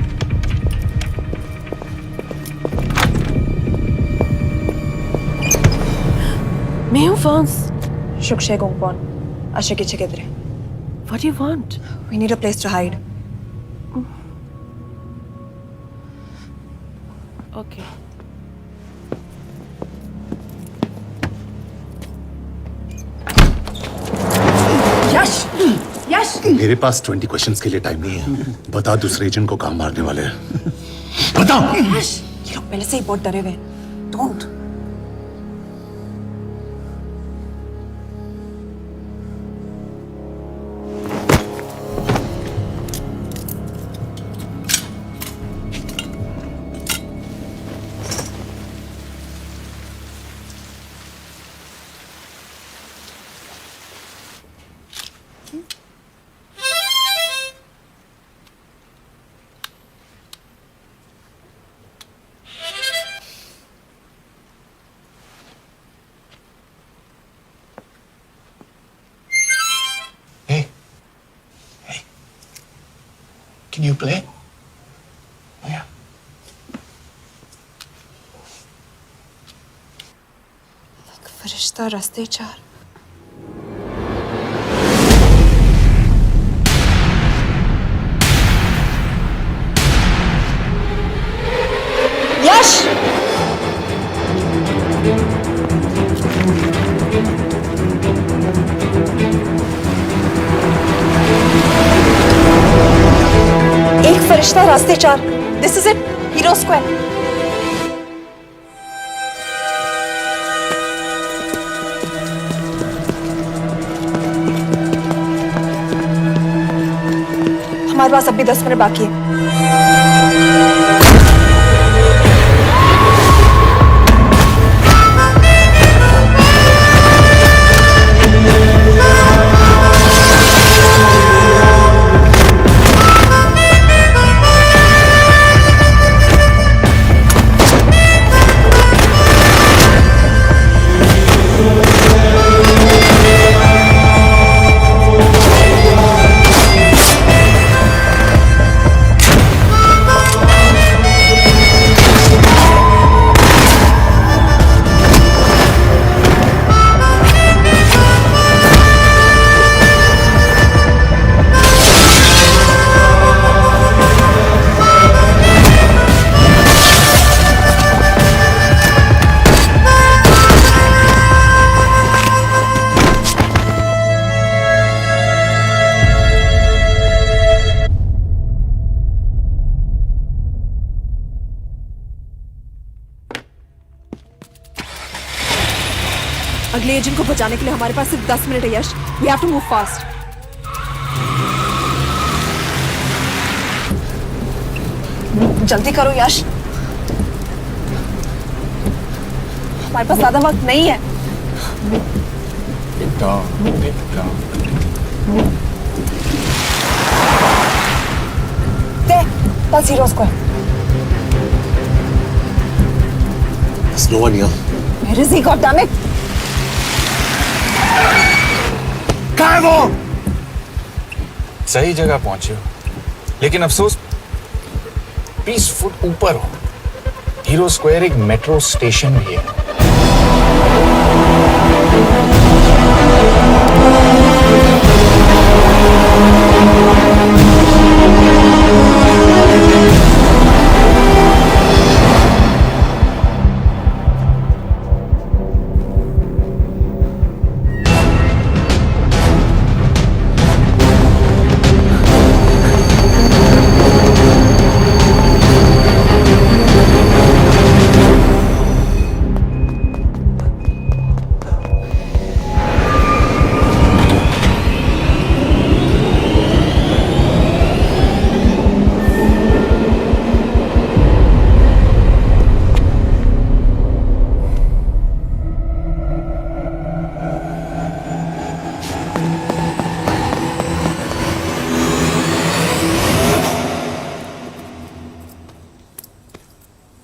मैं हूँ फ्रांस। शुक्शे गोंगपॉन, आशा की चिकेद्रे। What do you want? We need a place to hide. Okay. मेरे पास 20 क्वेश्चंस के लिए टाइम नहीं है। बता दूसरे एजेंट को काम मारने वाले हैं। बता। ये लोग पहले से ही बहुत डरे हुए हैं। Don't. Can you play? Yeah. एक फरिश्ता रास्ते चार। यश! एक फरिश्ता रास्ते चार। This is it, hero square. हमारे पास अभी 10 मिनट बाकी है। अगले एजेंट को बचाने के लिए हमारे पास सिर्फ 10 मिनट है Yash. We have to move fast. जल्दी करो यश, हमारे पास ज्यादा वक्त नहीं है। That's Hero Square. There's no one here. Where is he, goddammit? कहाँ है वो? सही जगह पहुंचे हो, लेकिन अफसोस 20 फुट ऊपर हो। हीरो स्क्वायर एक मेट्रो स्टेशन भी है।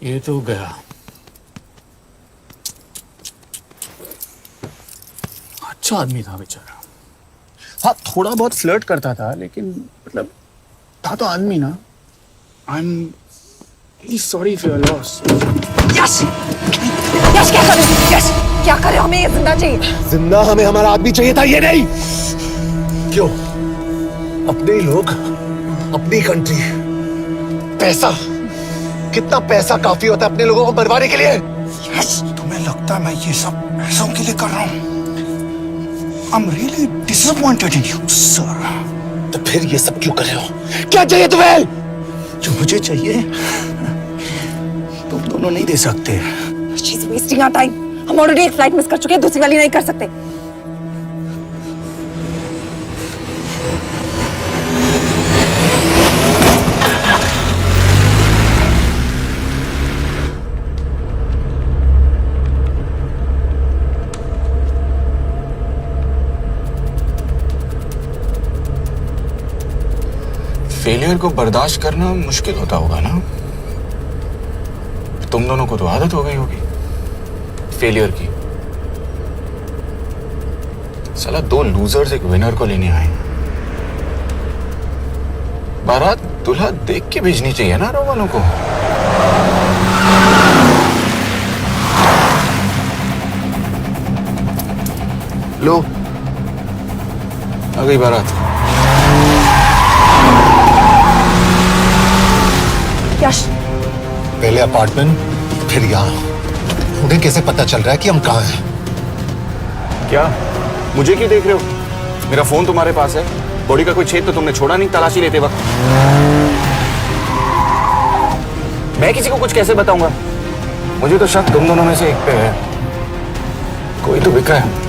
ये तो गया। अच्छा आदमी था बेचारा। हाँ, थोड़ा बहुत फ्लर्ट करता था, लेकिन मतलब था तो आदमी ना। I am really sorry for your loss. Yash! Yash क्या करे? यश क्या करे? हमें ये जिंदा चाहिए। जिंदा हमें हमारा आदमी चाहिए था, ये नहीं। क्यों? अपने ही लोग, अपनी कंट्री, पैसा। कितना पैसा काफी होता है अपने लोगों को मरवाने के लिए? यस, तुम्हें लगता है मैं ये सब पैसों के लिए कर रहा हूँ? I'm really disappointed in you, sir. तो फिर ये सब क्यों कर रहे हो? क्या चाहिए तुम्हें? जो मुझे चाहिए तुम दोनों नहीं दे सकते। She's wasting our time. हम ऑलरेडी एक फ्लाइट मिस कर चुके हैं, दूसरी वाली नहीं कर सकते। फेलियर को बर्दाश्त करना मुश्किल होता होगा ना? तुम दोनों को तो आदत हो गई होगी फेलियर की। साला 2 लूजर्स एक विनर को लेने आए। बारात दूल्हा देख के भेजनी चाहिए ना रो वालों को। लो आ गई बारात। यश, पहले अपार्टमेंट, फिर यहाँ। उन्हें कैसे पता चल रहा है कि हम कहाँ हैं? क्या मुझे क्यों देख रहे हो? मेरा फोन तुम्हारे पास है। बॉडी का कोई छेद तो तुमने छोड़ा नहीं तलाशी लेते वक्त। मैं किसी को कुछ कैसे बताऊंगा? मुझे तो शक तुम दोनों में से एक पे है। कोई तो बिका है।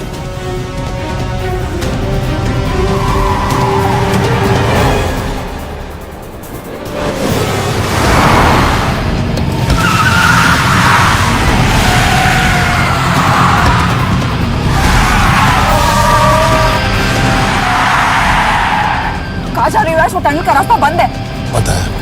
कहाँ जा रही हो यश? वो टनल का रास्ता बंद है। पता है।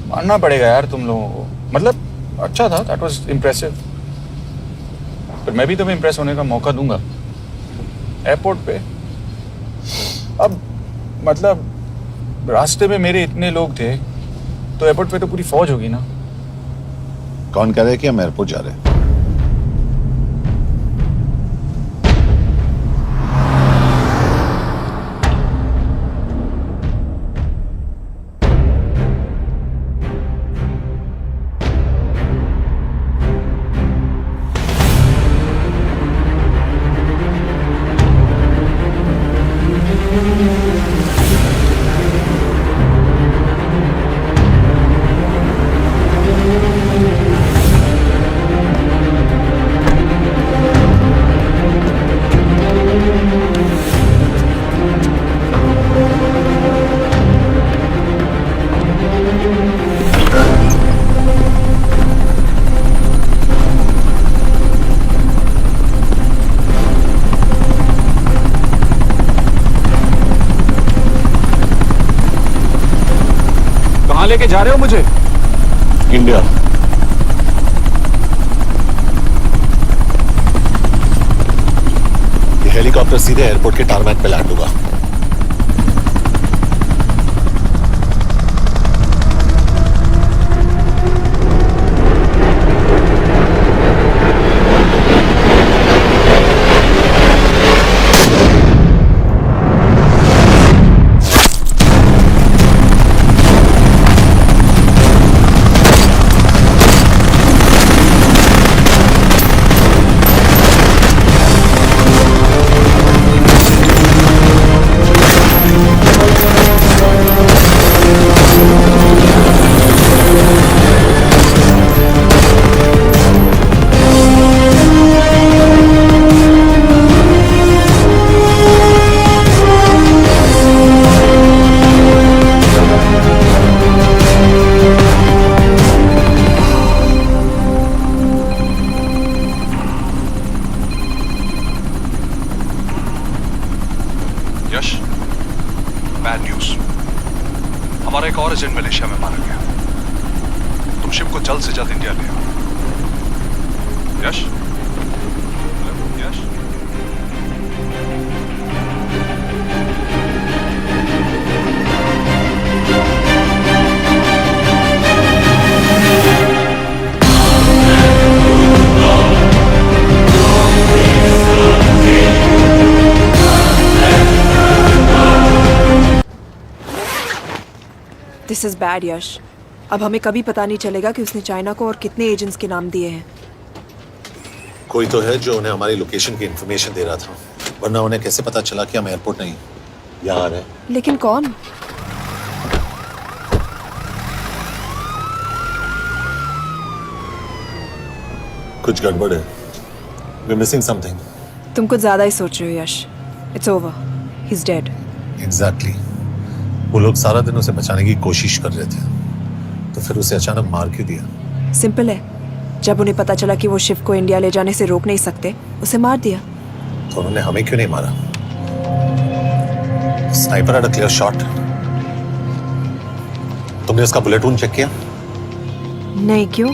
मानना पड़ेगा यार तुम लोगों को। मतलब अच्छा था, दैट वाज इम्प्रेसिव। पर मैं भी तुम्हें इम्प्रेस होने का मौका दूंगा एयरपोर्ट पे। अब मतलब रास्ते में मेरे इतने लोग थे तो एयरपोर्ट पे तो पूरी फौज होगी ना। कौन कह रहे कि हम एयरपोर्ट जा रहे हैं? लेके जा रहे हो मुझे? इंडिया। ये हेलीकॉप्टर सीधे एयरपोर्ट के टारमैक पे लैंड होगा। यश, बैड न्यूज। हमारा एक और एजेंट मलेशिया में मारा गया। तुम शिप को जल्द से जल्द इंडिया ले आओ। यश, यश। दिस इज बैड यश। अब हमें कभी पता नहीं चलेगा कि उसने चाइना को और कितने एजेंट्स के नाम दिए हैं। कोई तो है जो उन्हें हमारी लोकेशन की इंफॉर्मेशन दे रहा था, वरना उन्हें कैसे पता चला कि हम एयरपोर्ट नहीं यहाँ आ रहे हैं। लेकिन कौन? कुछ गड़बड़ है। We're missing something. तुम कुछ ज्यादा ही सोच रहे हो Yash. It's over, he is dead. Exactly. वो लोग सारा दिन उसे बचाने की कोशिश कर रहे थे, तो फिर उसे अचानक मार क्यों दिया? सिंपल है, जब उन्हें पता चला कि वो शिव को इंडिया ले जाने से रोक नहीं सकते, उसे मार दिया। तो उन्होंने हमें क्यों नहीं मारा? Sniper had a clear shot. तुमने उसका बुलेट वूंड चेक किया? नहीं, क्यों?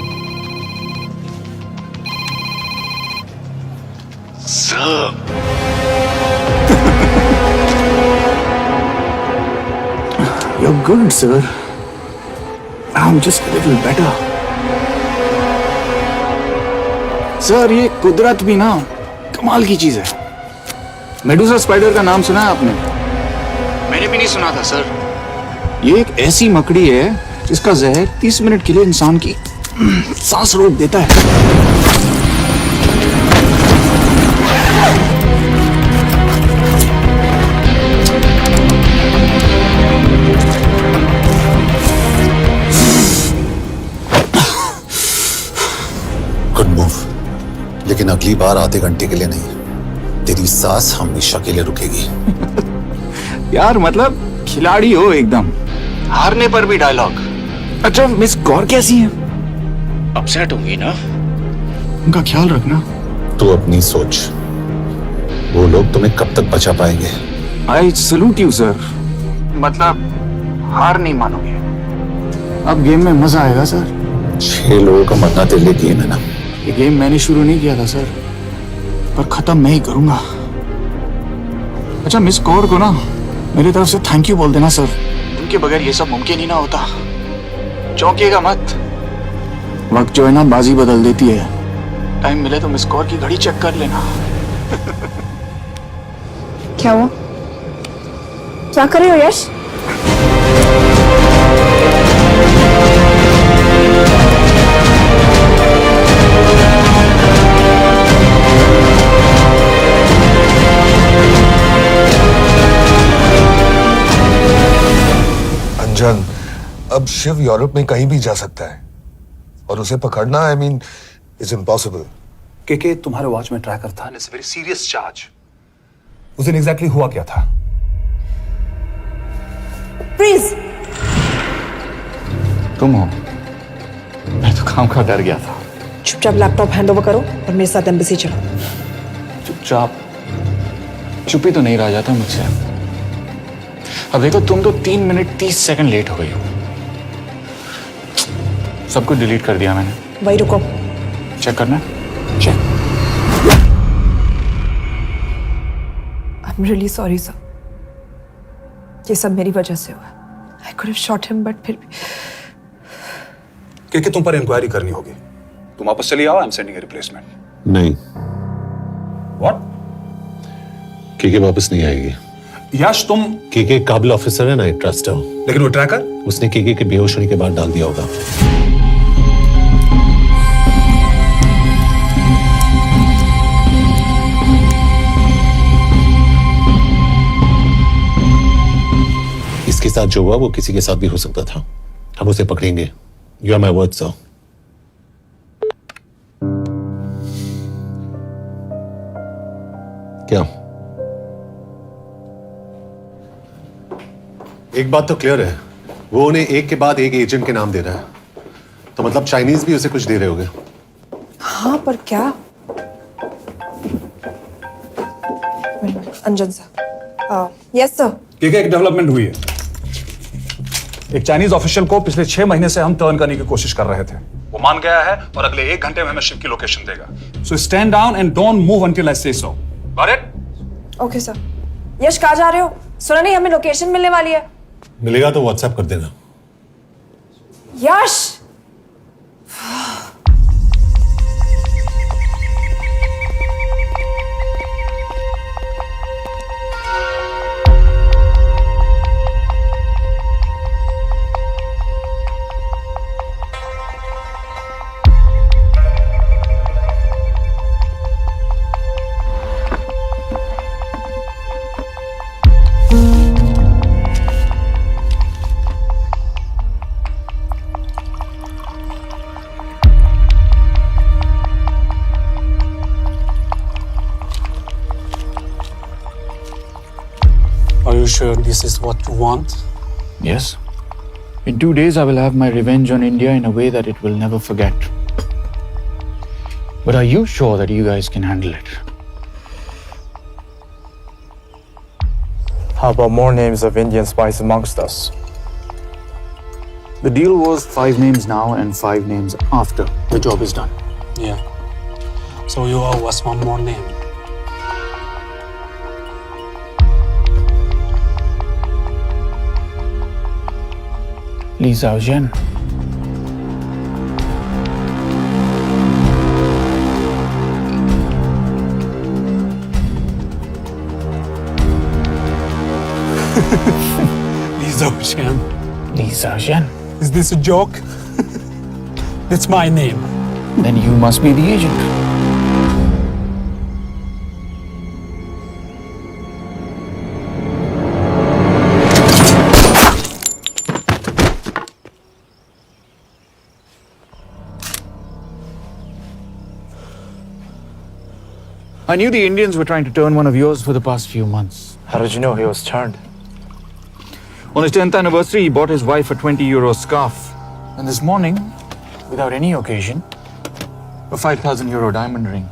You're good, sir. I'm just a little better. Sir, ये कुदरत भी ना कमाल की चीज है। मेडुसा स्पाइडर का नाम सुना है आपने? मैंने भी नहीं सुना था सर। ये एक ऐसी मकड़ी है जिसका जहर 30 मिनट के लिए इंसान की सांस रोक देता है। गुड मूव, लेकिन अगली बार आधे घंटे के लिए नहीं। तेरी सांस हमेशा के लिए रुकेगी। यार मतलब खिलाड़ी हो एकदम, हारने पर भी डायलॉग। अच्छा, मिस कौर कैसी है? अपसेट होंगी ना? उनका ख्याल रखना। तू अपनी सोच, वो लोग तुम्हें कब तक बचा पाएंगे? I salute you sir. मतलब हार नहीं मानोगे। अब गेम में मजा आएगा सर। 6 लोगों का मरना तेरे लिए गेम है ना? ये गेम मैंने शुरू नहीं किया था सर, पर खत्म मैं ही करूंगा। अच्छा, मिस कौर को ना मेरी तरफ से थैंक यू बोल देना सर। उनके बगैर ये सब मुमकिन ही ना होता। चौंकिएगा मत, वक्त जो है ना बाजी बदल देती है। टाइम मिले तो मिस कौर की घड़ी चेक कर लेना। क्या हुआ? क्या कर रहे हो यश? अंजन, अब शिव यूरोप में कहीं भी जा सकता है और उसे पकड़ना आई मीन इज इम्पॉसिबल। के तुम्हारे वॉच में ट्रैकर था, इट्स वेरी सीरियस चार्ज। उस दिन एग्जैक्टली हुआ क्या था? प्लीज। तुम हो? मैं तो काम का डर गया था। चुपचाप लैपटॉप हैंड ओवर करो और मेरे साथ एम्बेसी चलो। चुपचाप चुप ही तो नहीं रहा जाता मुझसे। अब देखो, तुम तो 3 मिनट 30 सेकंड लेट हो गई हो। सब कुछ डिलीट कर दिया मैंने। वही रुको। चेक करना? Check. I am really sorry sir, ये सब मेरी वजह से हुआ। I could have shot him but फिर भी। कि तुम पर इंक्वायरी करनी होगी। तुम वापस चली आओ, I am sending A replacement. नहीं, व्हाट? केके वापस नहीं आएगी। यश तुम केके काबिल ऑफिसर है ना, आई ट्रस्ट है। लेकिन वो ट्रैकर उसने केके के बेहोश होने के बाद डाल दिया होगा। इसके साथ जो हुआ वो किसी के साथ भी हो सकता था। हम उसे पकड़ेंगे। You are my word sir. क्या? एक बात तो क्लियर है, वो उन्हें एक के बाद एक एजेंट के नाम दे रहा है, तो मतलब चाइनीज भी उसे कुछ दे रहे होंगे। हाँ पर क्या? Anjan sir. Yes sir. KK एक डेवलपमेंट हुई है। एक चाइनीज ऑफिशियल को पिछले 6 महीने से हम टर्न करने की कोशिश कर रहे थे। वो मान गया है और अगले 1 घंटे में हमें शिप की लोकेशन देगा। So stand down and don't move until I say so. Got it? Okay sir. Yash कहाँ जा रहे हो? सुना नहीं हमें लोकेशन मिलने वाली है। मिलेगा तो व्हाट्सएप कर देना। यश! Are you sure this is what you want? Yes. In 2 days, I will have my revenge on India in a way that it will never forget. But are you sure that you guys can handle it? How about more names of Indian spies amongst us? The deal was 5 names now and 5 names after the job is done. Yeah. So you owe us one more name. Li Xiaojian. Li Xiaojian. Li Xiaojian. Is this a joke? That's my name. Then you must be the agent. I knew the Indians were trying to turn one of yours for the past few months. How did you know he was turned? On his 10th anniversary, he bought his wife a 20-euro scarf. And this morning, without any occasion, a 5,000-euro diamond ring.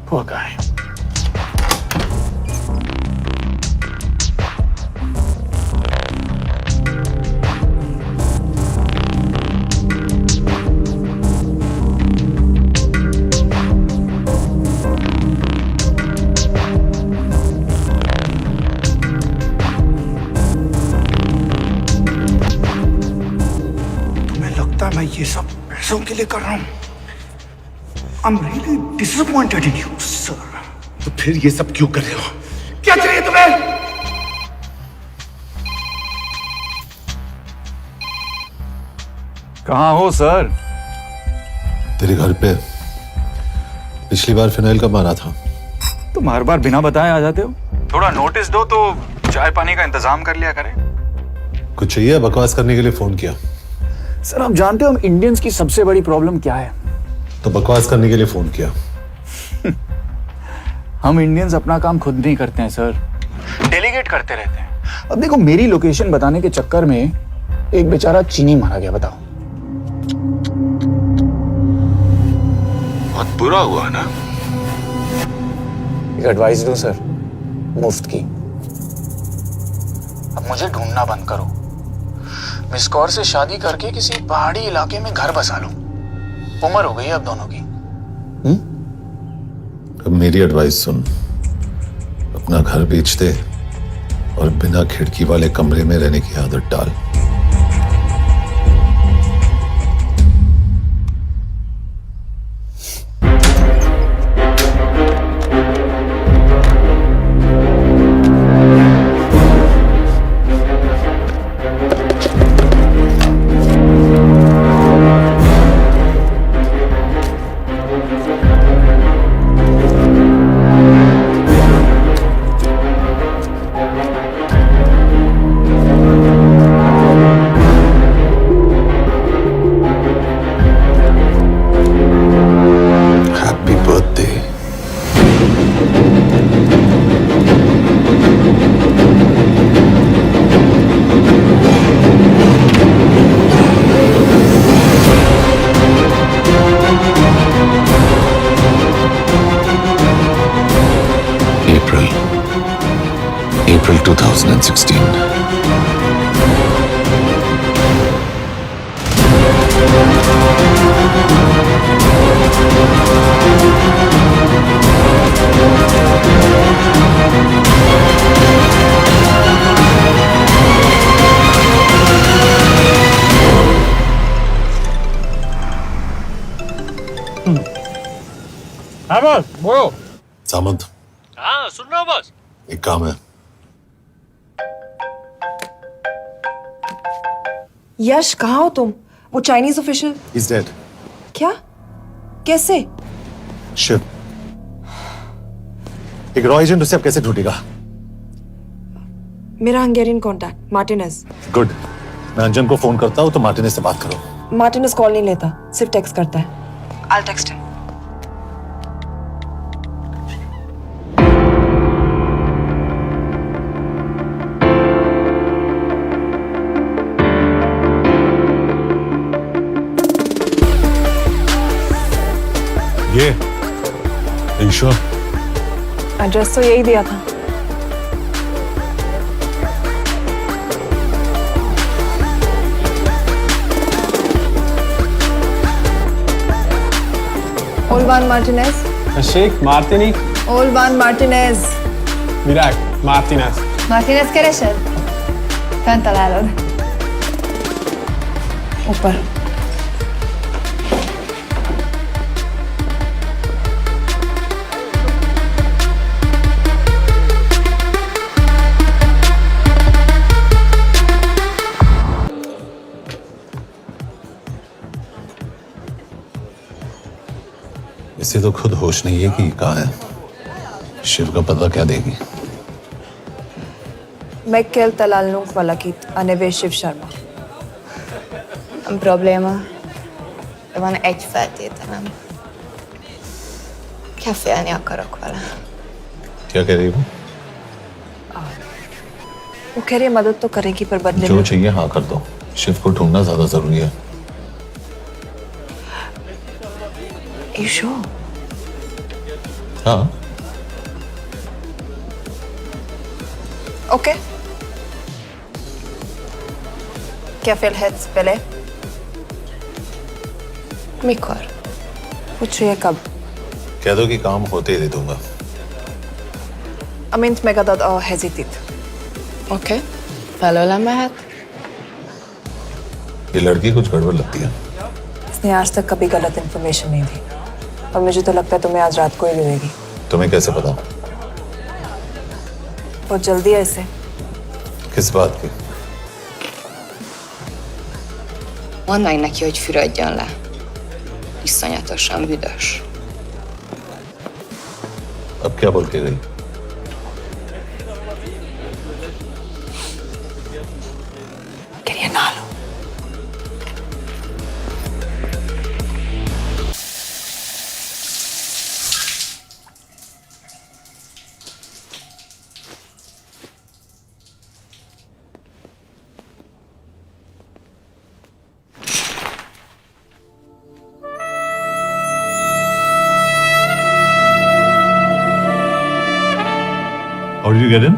Poor guy. मैं ये सब पैसों के लिए कर रहा हूँ। I'm really disappointed in you, sir. तो फिर ये सब क्यों कर रहे हो? क्या चाहिए तुम्हें? कहाँ हो सर? तेरे घर पे। पिछली बार फिनाइल कब मारा था? तुम हर बार बिना बताए आ जाते हो। थोड़ा नोटिस दो तो चाय पानी का इंतजाम कर लिया करें। कुछ चाहिए? बकवास करने के लिए फोन किया। सर आप जानते हो हम इंडियंस की सबसे बड़ी प्रॉब्लम क्या है? तो बकवास करने के लिए फोन किया। हम इंडियंस अपना काम खुद नहीं करते हैं सर, डेलीगेट करते रहते हैं। अब देखो मेरी लोकेशन बताने के चक्कर में एक बेचारा चीनी मारा गया, बताओ। बहुत बुरा हुआ ना। एक एडवाइस दो सर, मुफ्त की। अब मुझे ढूंढना बंद करो मिस कौर से शादी करके किसी पहाड़ी इलाके में घर बसा लो। उम्र हो गई है अब दोनों की। अब मेरी एडवाइस सुन, अपना घर बेच दे और बिना खिड़की वाले कमरे में रहने की आदत डाल। April 2016. हाँ बॉस बोलो। सामंत, हाँ सुन रहा हूँ बॉस। एक काम है। यश, कहाँ हो तुम? वो चाइनीज ऑफिशियल He's dead. क्या? कैसे? शिव, एक रॉ एजेंट उसे अब कैसे ढूंढेगा? मेरा हंगेरियन कॉन्टैक्ट मार्टिनेज। गुड, मैं अंजन को फोन करता हूँ तो मार्टिनेज से बात करो। मार्टिनेज कॉल नहीं लेता, सिर्फ टेक्स्ट करता है। I'll text him. ये ईश्वर, एड्रेस तो यही दिया था। Olvan Martinez. Sheikh Martini. Olvan Martinez. Virág Martinez. Martinez keresed? Fent találod. ऊपर। इसे तो खुद होश नहीं है कि कहाँ है। शिव का पता क्या देगी? Mekkel találnunk valakit, a neve Shiv Sharma. Nem probléma. De van egy feltételem. Kefélni akarok vele. क्या कह रही हो? वो कह रही है मदद तो करेगी पर बदले जो में। चाहिए हाँ कर दो। शिव को ढूंढना ज्यादा जरूरी है। You sure? हाँ। Okay. क्या félhetsz bele? Mikor? पूछ रही है कब? कह दो कि काम होते ही दे दूंगा। Amint megadod a hezitit. Oké. Felőlem mehet? ये लड़की कुछ गड़बड़ लगती है। इसने आज तक कभी गलत इन्फॉर्मेशन नहीं दी और मुझे तो लगता है तुम्हें आज रात को ही मिलेगी। तुम्हें कैसे पता? बहुत जल्दी है इसे। किस बात की? Mondd meg neki, hogy fürödjön le. Iszonyatosan büdös. अब क्या बोल के गई? करिए ना लो। How did you get in?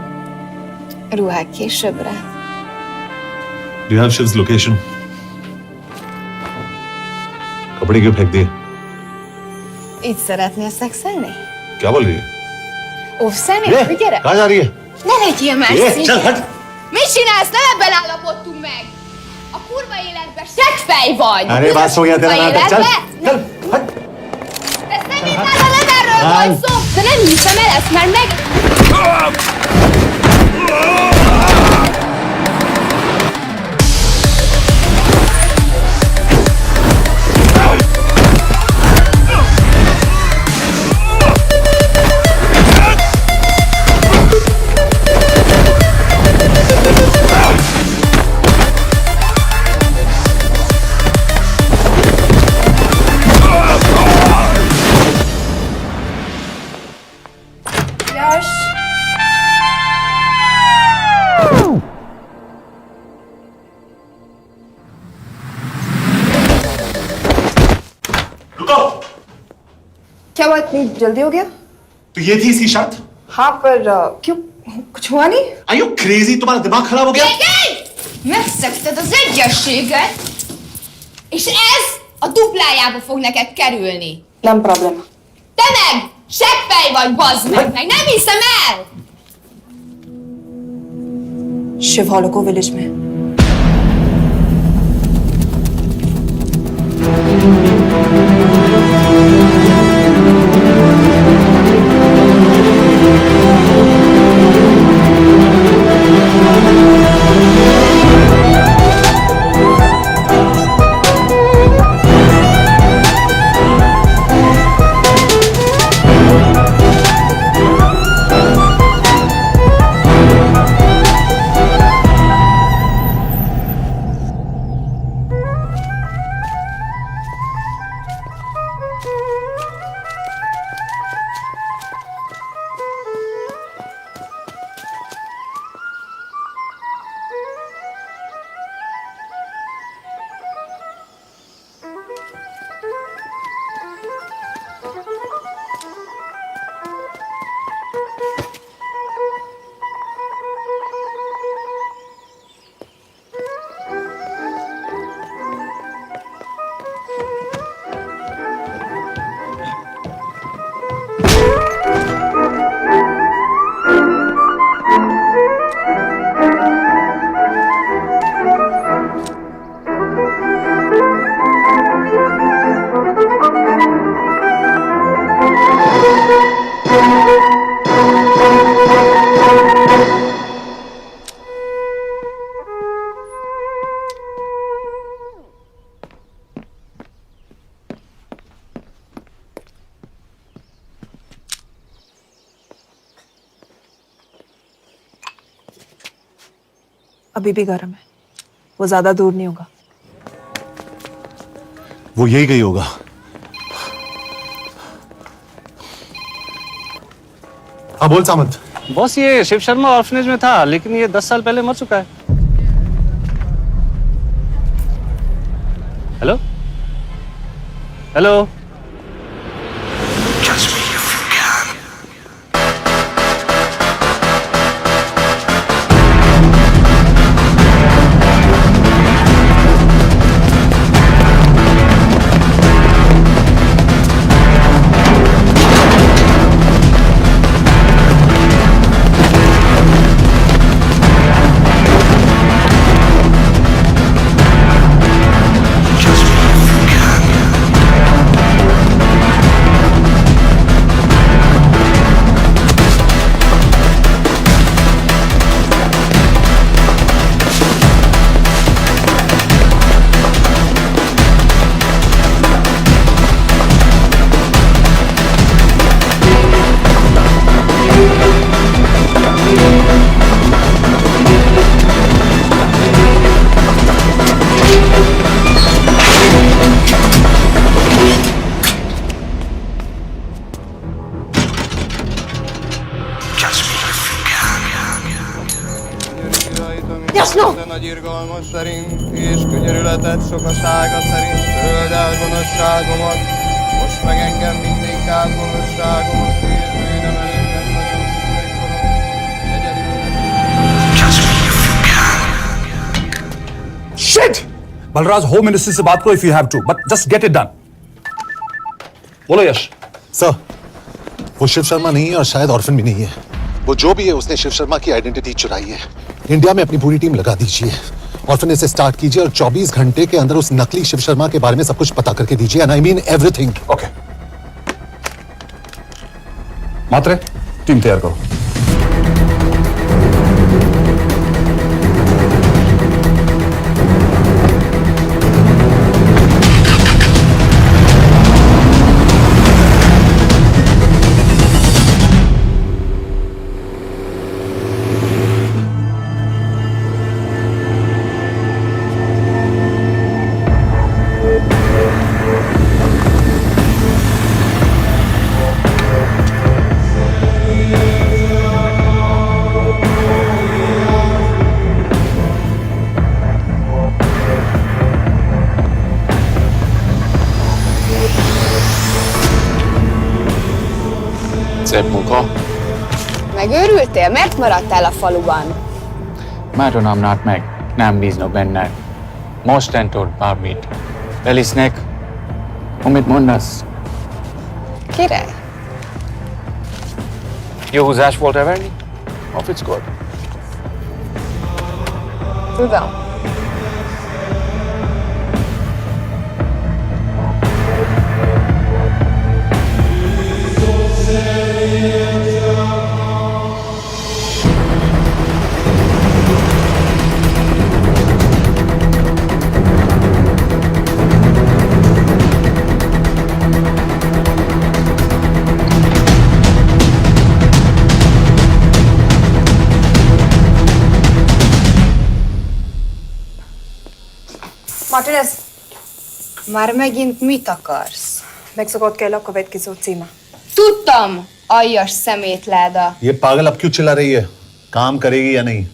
Ruhák későbbre. Do you have Shiv's location? कपड़े क्यों फेंक दिए? Így szeretnél szexelni? क्या बोल रही है? Óv szemét, hogy gyere! कहाँ जा रही है? Ne legyél messzi! चल हट! Mit csinálsz? Nem ebben állapodtunk meg! A kurva életben seggfej vagy! अरे बात हो गया तेरा नाटक, चल! चल हट! Ezt nem hittem, nem erről van szó! De nem hiszem el ezt, mert meg... Yaş! रुको! क्या हुआ, इतनी जल्दी हो गया? तो ये थी इसकी शर्त? हाँ, पर क्यों, कुछ हुआ नहीं? Are you crazy? तुम्हारा दिमाग खराब हो गया? Megszegted az egyességet, és ez a duplájába fog neked kerülni. Nem problema. Te meg! Seggfej vagy, bazd meg! Nem hiszem el! Shiv हॉलोको विलेज में। अभी भी गर्म है, वो ज्यादा दूर नहीं होगा। वो यही गई होगा। हाँ बोल सामंत। बॉस, ये शिव शर्मा ऑर्फनेज में था, लेकिन ये 10 साल पहले मर चुका है। Hello hello. Jasno! Nagy irgalmas szerint, és könyörületet sokasága szerint töröld el gonoszságomat, most meg engem mindinkább gonoszságomat, és bűnöm elénket nagyon egykorom, egyedül. Shit! Balraj, home ministry से बात करो if you have to, but just get it done. बोलो यश। Sir, वो शिव शर्मा नहीं है और शायद orphan भी नहीं है। वो जो भी है उसने शिव शर्मा की आइडेंटिटी चुराई है। इंडिया में अपनी पूरी टीम लगा दीजिए, ऑर्फन से स्टार्ट कीजिए और 24 घंटे के अंदर उस नकली शिव शर्मा के बारे में सब कुछ पता करके दीजिए। And I mean everything. Okay. Matre, team तैयार करो। Szép munka. Megőrültél? Miért maradtál a faluban? Máron Amnát meg. Nem bíznak benned. Mostantól bármit. Elisznek. Amit mondasz? Király. Jó húzás volt elverni? A fickót? Tudom. Martinez, Már megint mit akarsz? megszokott kell a következő címe. Tudtam, aljas szemétláda. ये पागल अब क्यों चिल्ला रही है? काम करेगी या नहीं?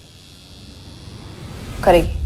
करेगी।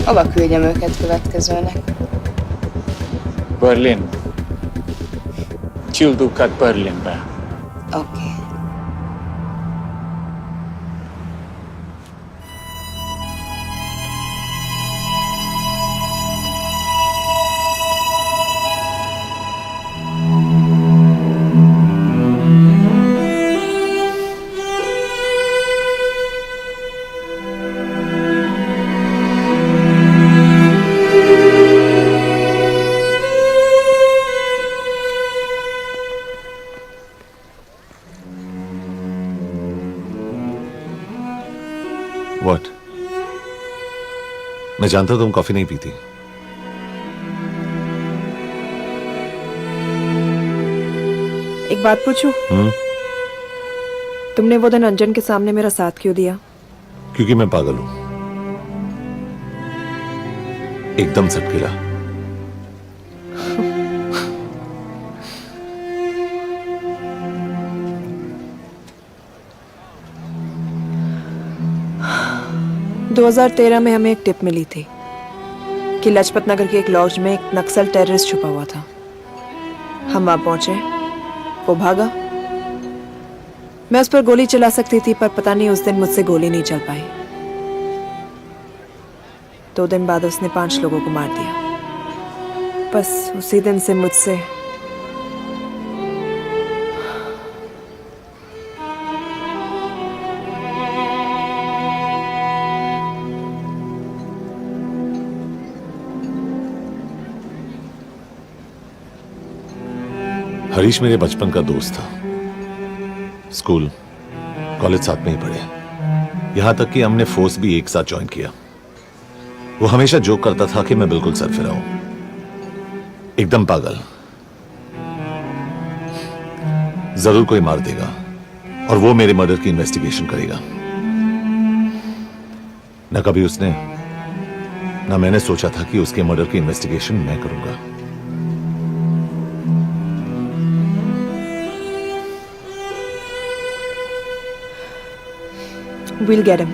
Hova küldjem őket következőnek? Berlin. Küldőket Berlinbe. Oké. What? मैं जानता हूं तुम कॉफी नहीं पीती। एक बात पूछूं? तुमने वो दिन अंजन के सामने मेरा साथ क्यों दिया? क्योंकि मैं पागल हूं, एकदम सटकेला। – 2013 में हमें एक टिप मिली थी कि लाजपत नगर के एक लॉज में एक नक्सल टेररिस्ट छुपा हुआ था। हम वहां पहुंचे, वो भागा। मैं उस पर गोली चला सकती थी, पर पता नहीं उस दिन मुझसे गोली नहीं चल पाई। 2 दिन बाद उसने 5 लोगों को मार दिया। बस उसी दिन से मुझसे हरीश मेरे बचपन का दोस्त था। स्कूल, कॉलेज साथ में ही पढ़े, यहां तक कि हमने फोर्स भी एक साथ ज्वाइन किया। वो हमेशा जोक करता था कि मैं बिल्कुल सरफिरा हूं, एकदम पागल। जरूर कोई मार देगा और वो मेरे मर्डर की इन्वेस्टिगेशन करेगा। न कभी उसने न मैंने सोचा था कि उसके मर्डर की इन्वेस्टिगेशन मैं करूंगा। We'll get him.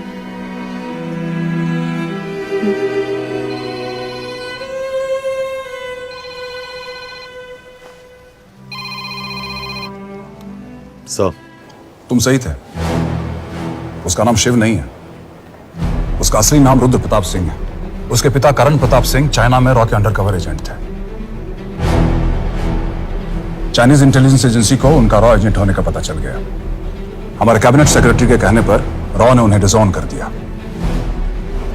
सर, तुम सही थे। उसका नाम शिव नहीं है, उसका असली नाम रुद्र प्रताप सिंह है। उसके पिता करण प्रताप सिंह चाइना में रॉ के अंडरकवर एजेंट थे। चाइनीज इंटेलिजेंस एजेंसी को उनका रॉ एजेंट होने का पता चल गया। हमारे कैबिनेट सेक्रेटरी के कहने पर रॉ ने उन्हें डिसऑन कर दिया।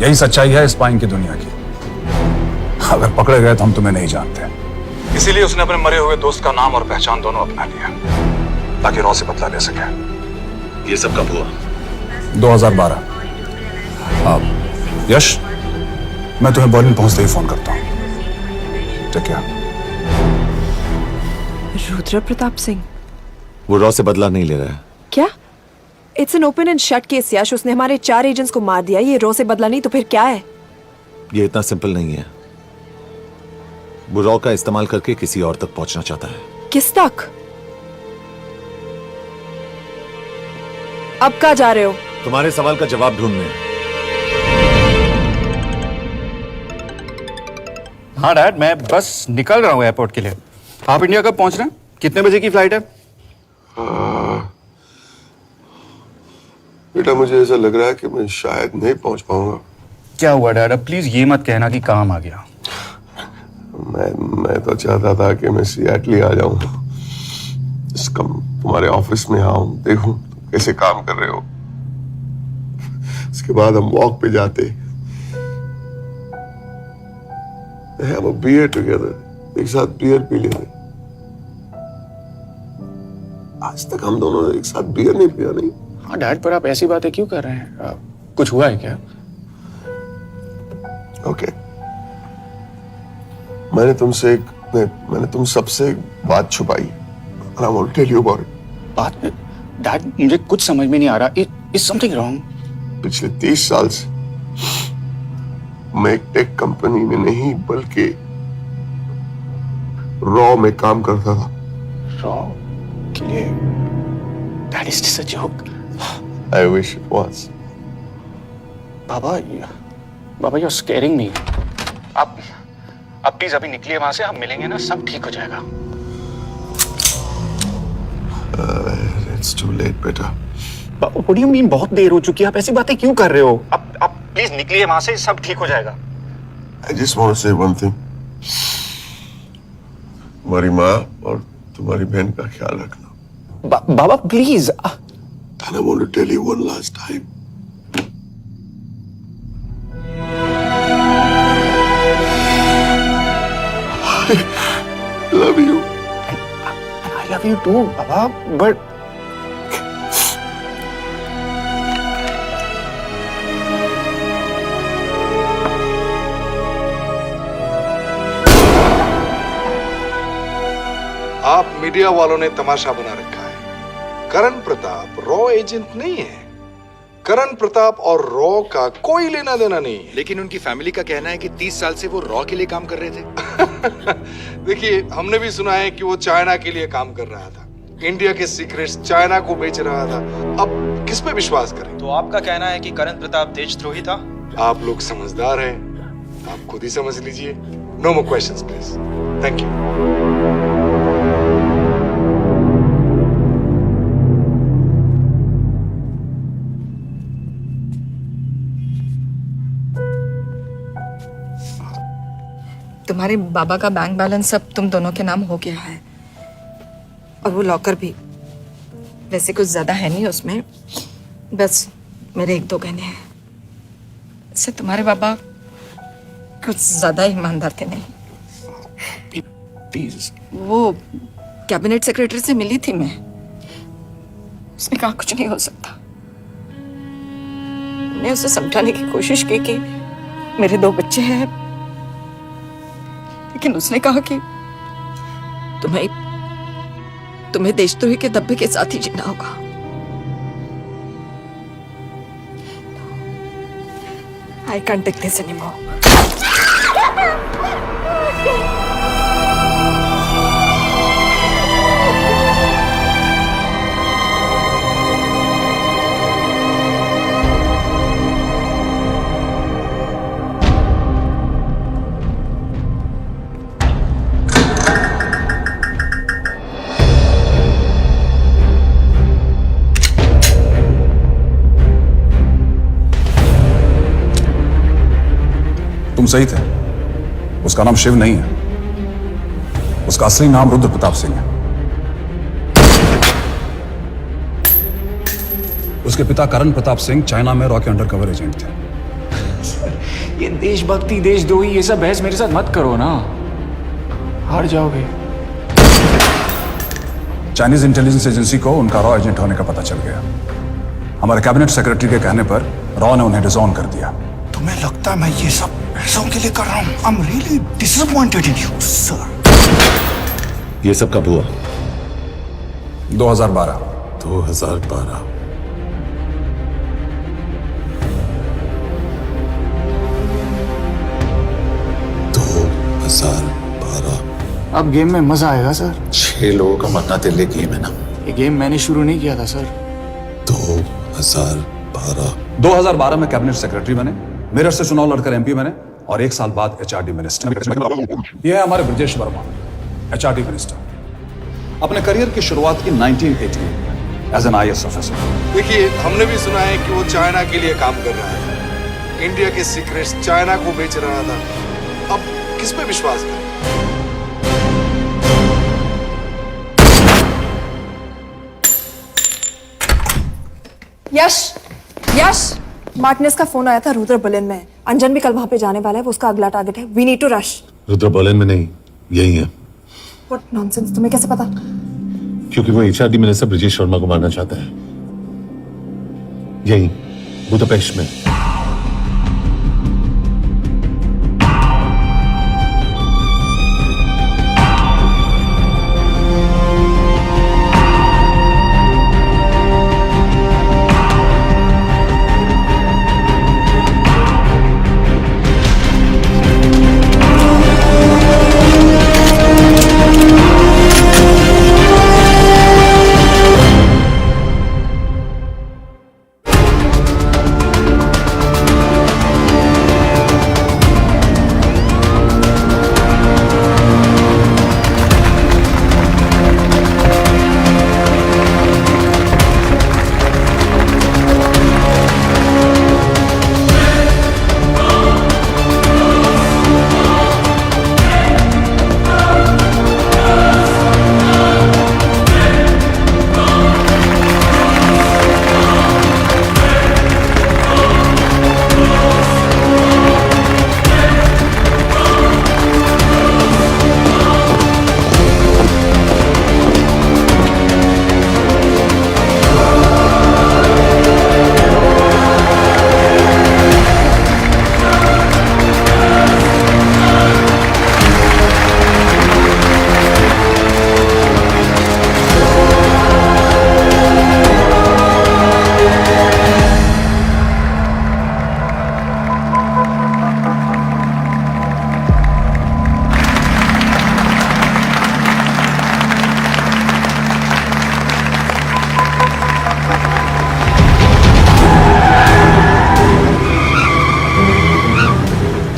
यही सच्चाई है स्पाइंग की दुनिया की। अगर पकड़े गए तो हम तुम्हें नहीं जानते, इसीलिए उसने अपने मरे हुए दोस्त का नाम और पहचान दोनों अपना लिया ताकि रॉ से बदला ले सके। ये सब कब हुआ? 2012। यश, मैं तुम्हें बर्लिन पहुंचते ही फोन करता हूं। ठीक है। रुद्र प्रताप सिंह वो रॉ से बदला नहीं ले रहा है। क्या? It's an open and shut case Yash. उसने हमारे 4 एजेंट्स को मार दिया। ये रॉ से बदला नहीं तो फिर क्या है? ये इतना सिंपल नहीं है। वो रॉ का इस्तेमाल करके किसी और तक पहुंचना चाहता है। किस तक? अब कहाँ जा रहे हो? तुम्हारे सवाल का जवाब ढूंढने। हाँ डैड, मैं बस निकल रहा हूँ एयरपोर्ट के लिए। आप इंडिया कब पहुंच रहे हैं? कितने बजे की फ्लाइट है? बेटा, मुझे ऐसा लग रहा है कि मैं शायद नहीं पहुंच पाऊंगा। क्या हुआ डैड? अब प्लीज ये मत कहना कि काम आ गया। मैं तो चाहता था कि मैं सिएटल आ जाऊं, तुम्हारे ऑफिस में आऊं, देखूं तुम कैसे काम कर रहे हो। उसके बाद हम वॉक पे जाते, have a beer together, एक साथ बियर पी लेते। आज तक हम दोनों ने एक साथ बियर नहीं पिया। नहीं। हाँ डैड, पर आप ऐसी बातें क्यों कर रहे हैं? कुछ हुआ है क्या? ओके, मैंने तुम सबसे एक बात छुपाई। And I want to tell you about it. बात में डैड, मुझे कुछ समझ में नहीं आ रहा। Is something wrong? पिछले 30 साल से मैं एक टेक कंपनी में नहीं बल्कि रॉ में काम करता था। रॉ के लिए? That is just a joke. I wish it was. Baba you're scaring me. आप प्लीज अभी निकलिए वहां से, हम मिलेंगे ना, सब ठीक हो जाएगा। It's too late, बेटा। What do you mean बहुत देर हो चुकी है? आप ऐसी बातें क्यों कर रहे हो? आप प्लीज निकलिए वहां से, सब ठीक हो जाएगा। I just want to say one thing. तुम्हारी माँ और तुम्हारी बहन का ख्याल रखना। बाबा please. And I want to tell you one last time. I love you. I love you too, Baba, but आप मीडिया वालों ने तमाशा बना रखा है। करण प्रताप रॉ एजेंट नहीं है। करण प्रताप और रॉ का कोई लेना देना नहीं है। लेकिन उनकी फैमिली का कहना है कि 30 साल से वो रॉ के लिए काम कर रहे थे। देखिए, हमने भी सुना है कि वो चाइना के लिए काम कर रहा था, इंडिया के सीक्रेट्स चाइना को बेच रहा था। अब किस पे विश्वास करें? तो आपका कहना है कि करण प्रताप देशद्रोही था? आप लोग समझदार हैं, आप खुद ही समझ लीजिए। No more questions please. Thank you. तुम्हारे बाबा का बैंक बैलेंस अब तुम दोनों के नाम हो गया है, और वो लॉकर भी। वैसे कुछ ज्यादा है नहीं उसमें, बस मेरे 1-2 गहने हैं। इससे तुम्हारे बाबा कुछ ज्यादा ईमानदार थे नहीं। प्लीज। वो कैबिनेट सेक्रेटरी से मिली थी मैं, उसने कहा कुछ नहीं हो सकता। मैंने उसे समझाने की कोशिश की कि मेरे 2 बच्चे हैं, लेकिन उसने कहा कि तुम्हें तुम्हें देशद्रोही के धब्बे के साथ ही जीना होगा। I can't take this anymore. तुम सही थे। उसका नाम शिव नहीं है, उसका असली नाम रुद्र प्रताप सिंह है। उसके पिता करण प्रताप सिंह चाइना में रॉ के अंडरकवर एजेंट थे। ये देशभक्ति देशद्रोही ये सब बहस मेरे साथ मत करो ना, हार जाओगे। चाइनीज इंटेलिजेंस एजेंसी को उनका रॉ एजेंट होने का पता चल गया। हमारे कैबिनेट सेक्रेटरी के कहने पर रॉ ने उन्हें डिसऑन कर दिया। तुम्हें लगता है मैं ये सब पैसों के लिए कर रहा हूँ? I'm really disappointed in you, sir. ये सब कब हुआ? 2012। 2012। अब गेम में मजा आएगा सर। 6 लोगों का मरना दिल्ली गेम है ना। ये गेम मैंने शुरू नहीं किया था सर। 2012 में कैबिनेट सेक्रेटरी बने, मेरठ से चुनाव लड़कर एमपी बने और 1 साल बाद एचआरडी मिनिस्टर। यह है हमारे ब्रजेश वर्मा, एचआरडी मिनिस्टर। अपने करियर की शुरुआत की 1980 एज एन IAS ऑफिसर। देखिए, हमने भी सुना है कि वो चाइना के लिए काम कर रहा है, इंडिया के सीक्रेट्स चाइना को बेच रहा था। अब किस पे विश्वास करें? यश, यश, मार्टिनेस का फोन आया था रुद्र बर्लिन में। अंजन भी कल वहां पे जाने वाला है, वो उसका अगला टारगेट है। We need to rush. Rudra Berlin में नहीं, यही है। व्हाट नॉनसेंस, तुम्हें कैसे पता? क्योंकि वो एचआरडी मिनिस्टर ब्रजेश शर्मा को मारना चाहता है, यही बुदापेस्ट में।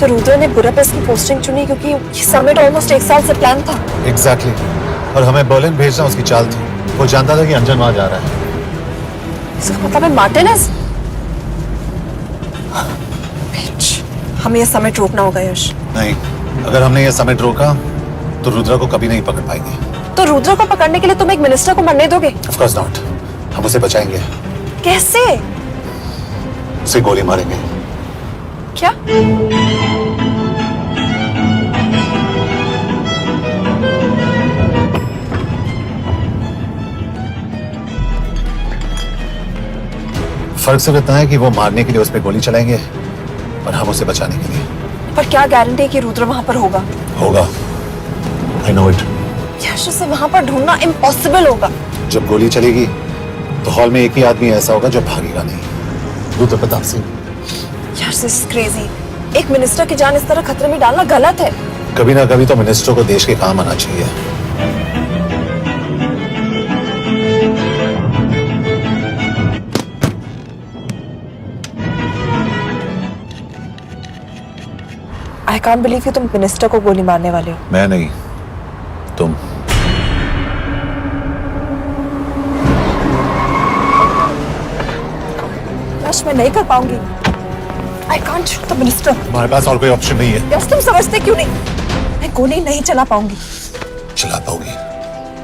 तो रुद्र ने बुडापेस्ट की पोस्टिंग चुनी क्योंकि ये समिट ऑलमोस्ट 1 साल से प्लान था। एग्जैक्टली और हमें बर्लिन भेजना उसकी चाल थी। वो जानता था कि अंजन वहां जा रहा है। इसका मतलब है मार्टिनेज। हमें ये समिट रोकना होगा यश। नहीं, अगर हमने ये समिट रोका तो रुद्रा को कभी नहीं पकड़ पाएंगे। तो रुद्र को पकड़ने के लिए तुम एक मिनिस्टर को मरने दोगे? ऑफ कोर्स नॉट, हम उसे बचाएंगे। कैसे? उसे गोली मारेंगे। क्या? फर्क सिर्फ इतना है कि वो मारने के लिए उस पर गोली चलाएंगे और हम उसे बचाने के लिए। पर क्या गारंटी है कि रुद्र वहां पर होगा? होगा, I know it। यश उसे वहां पर ढूंढना इम्पॉसिबल होगा। जब गोली चलेगी तो हॉल में एक ही आदमी ऐसा होगा जो भागेगा नहीं। रुद्र प्रताप सिंह। यश दिस इज क्रेजी। एक मिनिस्टर की जान इस तरह खतरे में डालना गलत है। कभी ना कभी तो मिनिस्टर को देश के काम आना चाहिए। आई कांट बिलीव कि तुम मिनिस्टर को गोली मारने वाले हो। मैं नहीं, तुम। यश मैं नहीं कर पाऊंगी। I can't shoot the minister. हमारे पास और कोई ऑप्शन नहीं है। यश तुम समझते क्यों नहीं? मैं गोली नहीं चला पाऊंगी। चला पाओगी।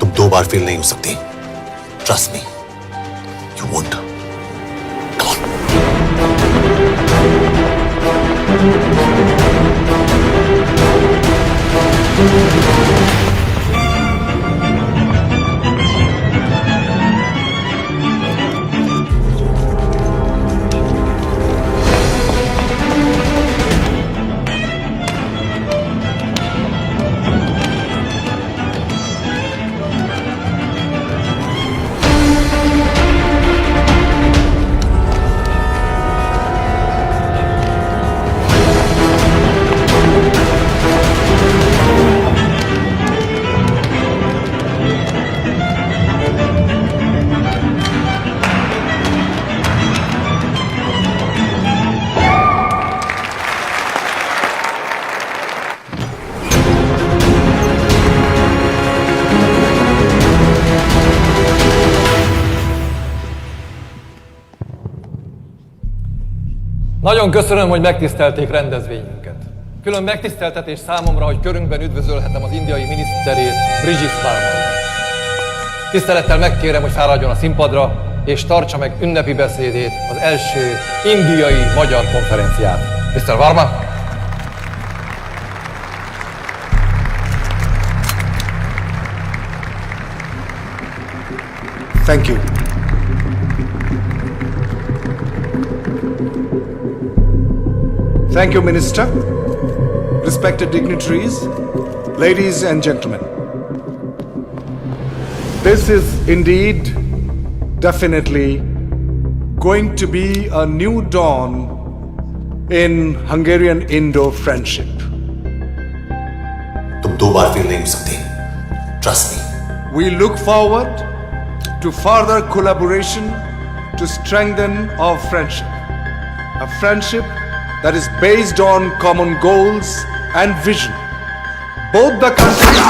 तुम 2 बार फेल नहीं हो सकती। Trust me, you won't. Nagyon köszönöm, hogy megtisztelték rendezvényünket. Külön megtiszteltetés számomra, hogy körünkben üdvözölhetem az indiai miniszterét, Brigitte Varma. Tisztelettel megkérem, hogy fáradjon a színpadra, és tartsa meg ünnepi beszédét az első indiai-magyar konferenciát. Mr. Varma? Thank you. Thank you, Minister. Respected dignitaries, ladies and gentlemen. This is indeed, definitely, going to be a new dawn in Hungarian-Indo friendship. तुम 2 बार fail नहीं हो सकती। Trust me. We look forward to further collaboration to strengthen our friendship. A friendship that is based on common goals and vision. Both the countries...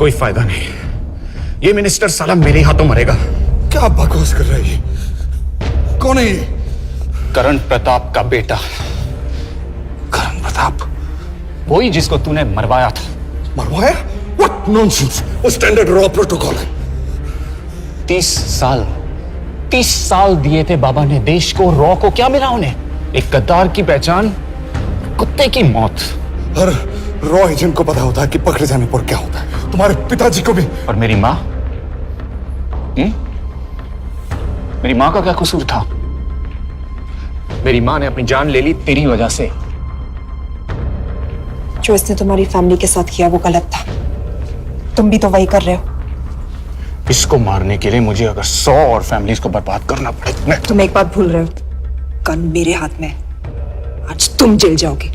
कोई फायदा नहीं। ये minister साला मेरे हाथों मरेगा। क्या बकवास कर रहा है ये? कौन है ये? करण प्रताप का बेटा। करण प्रताप? वही जिसको तूने मरवाया था। मरवाया? What nonsense! वो स्टैंडर्ड रॉ प्रोटोकॉल है। 30 साल दिए थे बाबा ने देश को, रॉ को क्या मिला उन्हें? एक गद्दार की पहचान, कुत्ते की मौत। हर रॉ एजेंट को पता होता है कि पकड़े जाने पर क्या होता है। तुम्हारे पिताजी को भी। और मेरी माँ? मेरी माँ का क्या कसूर था? मेरी माँ ने अपनी जान ले ली तेरी वजह से। जो इसने तुम्हारी फैमिली के साथ किया वो गलत था। तुम भी तो वही कर रहे हो। इसको मारने के लिए मुझे अगर 100 और फैमिलीज को बर्बाद करना पड़े। तुम एक बात भूल रहे हो, गन मेरे हाथ में। आज तुम जेल जाओगे।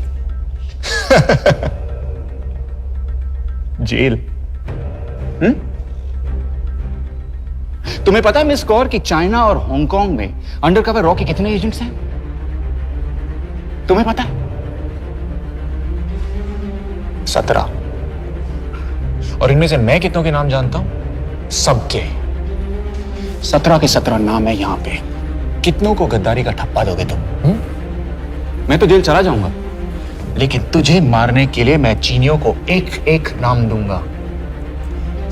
जेल? तुम्हें पता है मिस कौर कि चाइना और हांगकांग में अंडरकवर रॉ के कितने एजेंट्स हैं? तुम्हें पता है? 17। और इनमें से मैं कितनों के नाम जानता हूं? सबके। 17 के 17 नाम है यहां पे। कितनों को गद्दारी का ठप्पा दोगे तुम? मैं तो जेल चला जाऊंगा, लेकिन तुझे मारने के लिए मैं चीनियों को एक एक नाम दूंगा।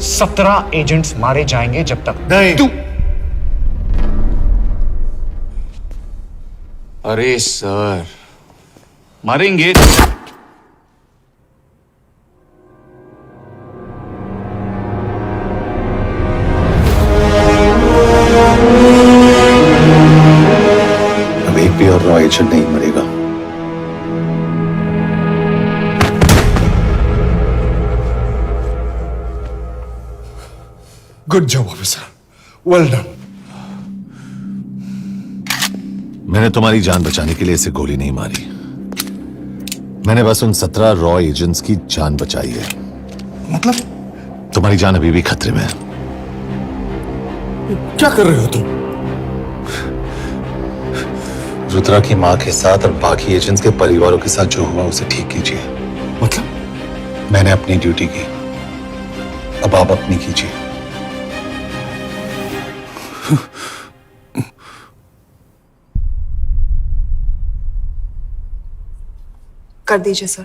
17 एजेंट्स मारे जाएंगे जब तक नहीं। तू। अरे सर, मारेंगे। अब एक भी और रॉ एजेंट नहीं मरेगा। Good job officer, well done. मैंने तुम्हारी जान बचाने के लिए इसे गोली नहीं मारी। मैंने बस उन 17 रॉ एजेंट्स की जान बचाई है। मतलब? तुम्हारी जान अभी भी खतरे में है। क्या कर रहे हो तुम? रुद्रा की मां के साथ और बाकी एजेंट्स के परिवारों के साथ जो हुआ उसे ठीक कीजिए। मतलब? मैंने अपनी ड्यूटी की, अब आप अपनी कीजिए। कर दीजिए सर,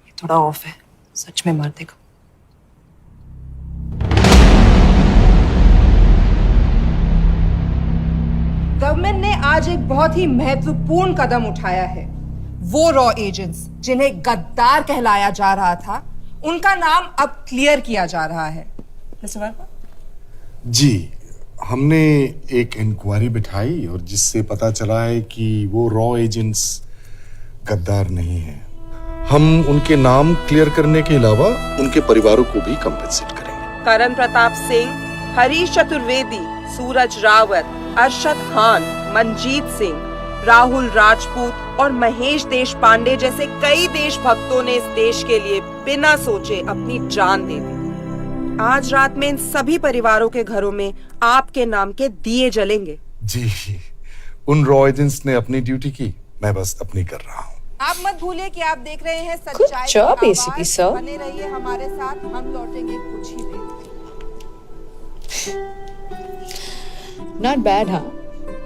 ये थोड़ा ऑफ है, सच में मार देगा। गवर्नमेंट ने आज एक बहुत ही महत्वपूर्ण कदम उठाया है। वो रॉ एजेंट्स जिन्हें गद्दार कहलाया जा रहा था, उनका नाम अब क्लियर किया जा रहा है। मिस्टर वर्मा? जी, हमने एक इंक्वायरी बिठाई और जिससे पता चला है कि वो रॉ एजेंट्स गद्दार नहीं है। हम उनके नाम क्लियर करने के अलावा उनके परिवारों को भी कंपेंसेट करेंगे। करण प्रताप सिंह, हरीश चतुर्वेदी, सूरज रावत, अरशद खान, मनजीत सिंह, राहुल राजपूत और महेश देशपांडे जैसे कई देशभक्तों ने इस देश के लिए बिना सोचे अपनी जान दे दी। आज रात में इन सभी परिवारों के घरों में आपके नाम के दिए जलेंगे। जी, उन रॉ एजेंट्स ने अपनी ड्यूटी की, मैं बस अपनी कर रहा हूँ। आप मत भूलिए कि आप देख रहे हैं सच्चाई की आवाज। बने रहिए हमारे साथ, हम लौटेंगे कुछ ही देर। Not bad. हाँ,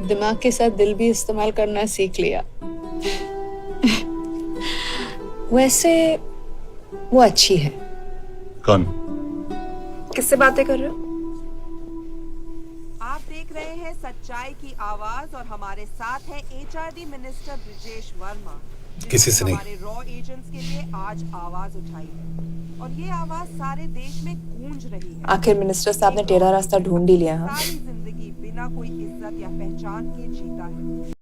दिमाग के साथ दिल भी इस्तेमाल करना सीख लिया। वैसे वो अच्छी है। कौन? किससे बातें कर रहे हो? आप देख रहे हैं सच्चाई की आवाज और हमारे साथ है एचआरडी मिनिस्टर ब्रिजेश वर्मा। किसी से नहीं। हमारे रॉ एजेंट्स के लिए आज आवाज उठाई है और ये आवाज सारे देश में गूंज रही है। आखिर मिनिस्टर साहब ने टेढ़ा रास्ता ढूंढ ही लिया। सारी जिंदगी बिना कोई इज्जत या पहचान के जीता है।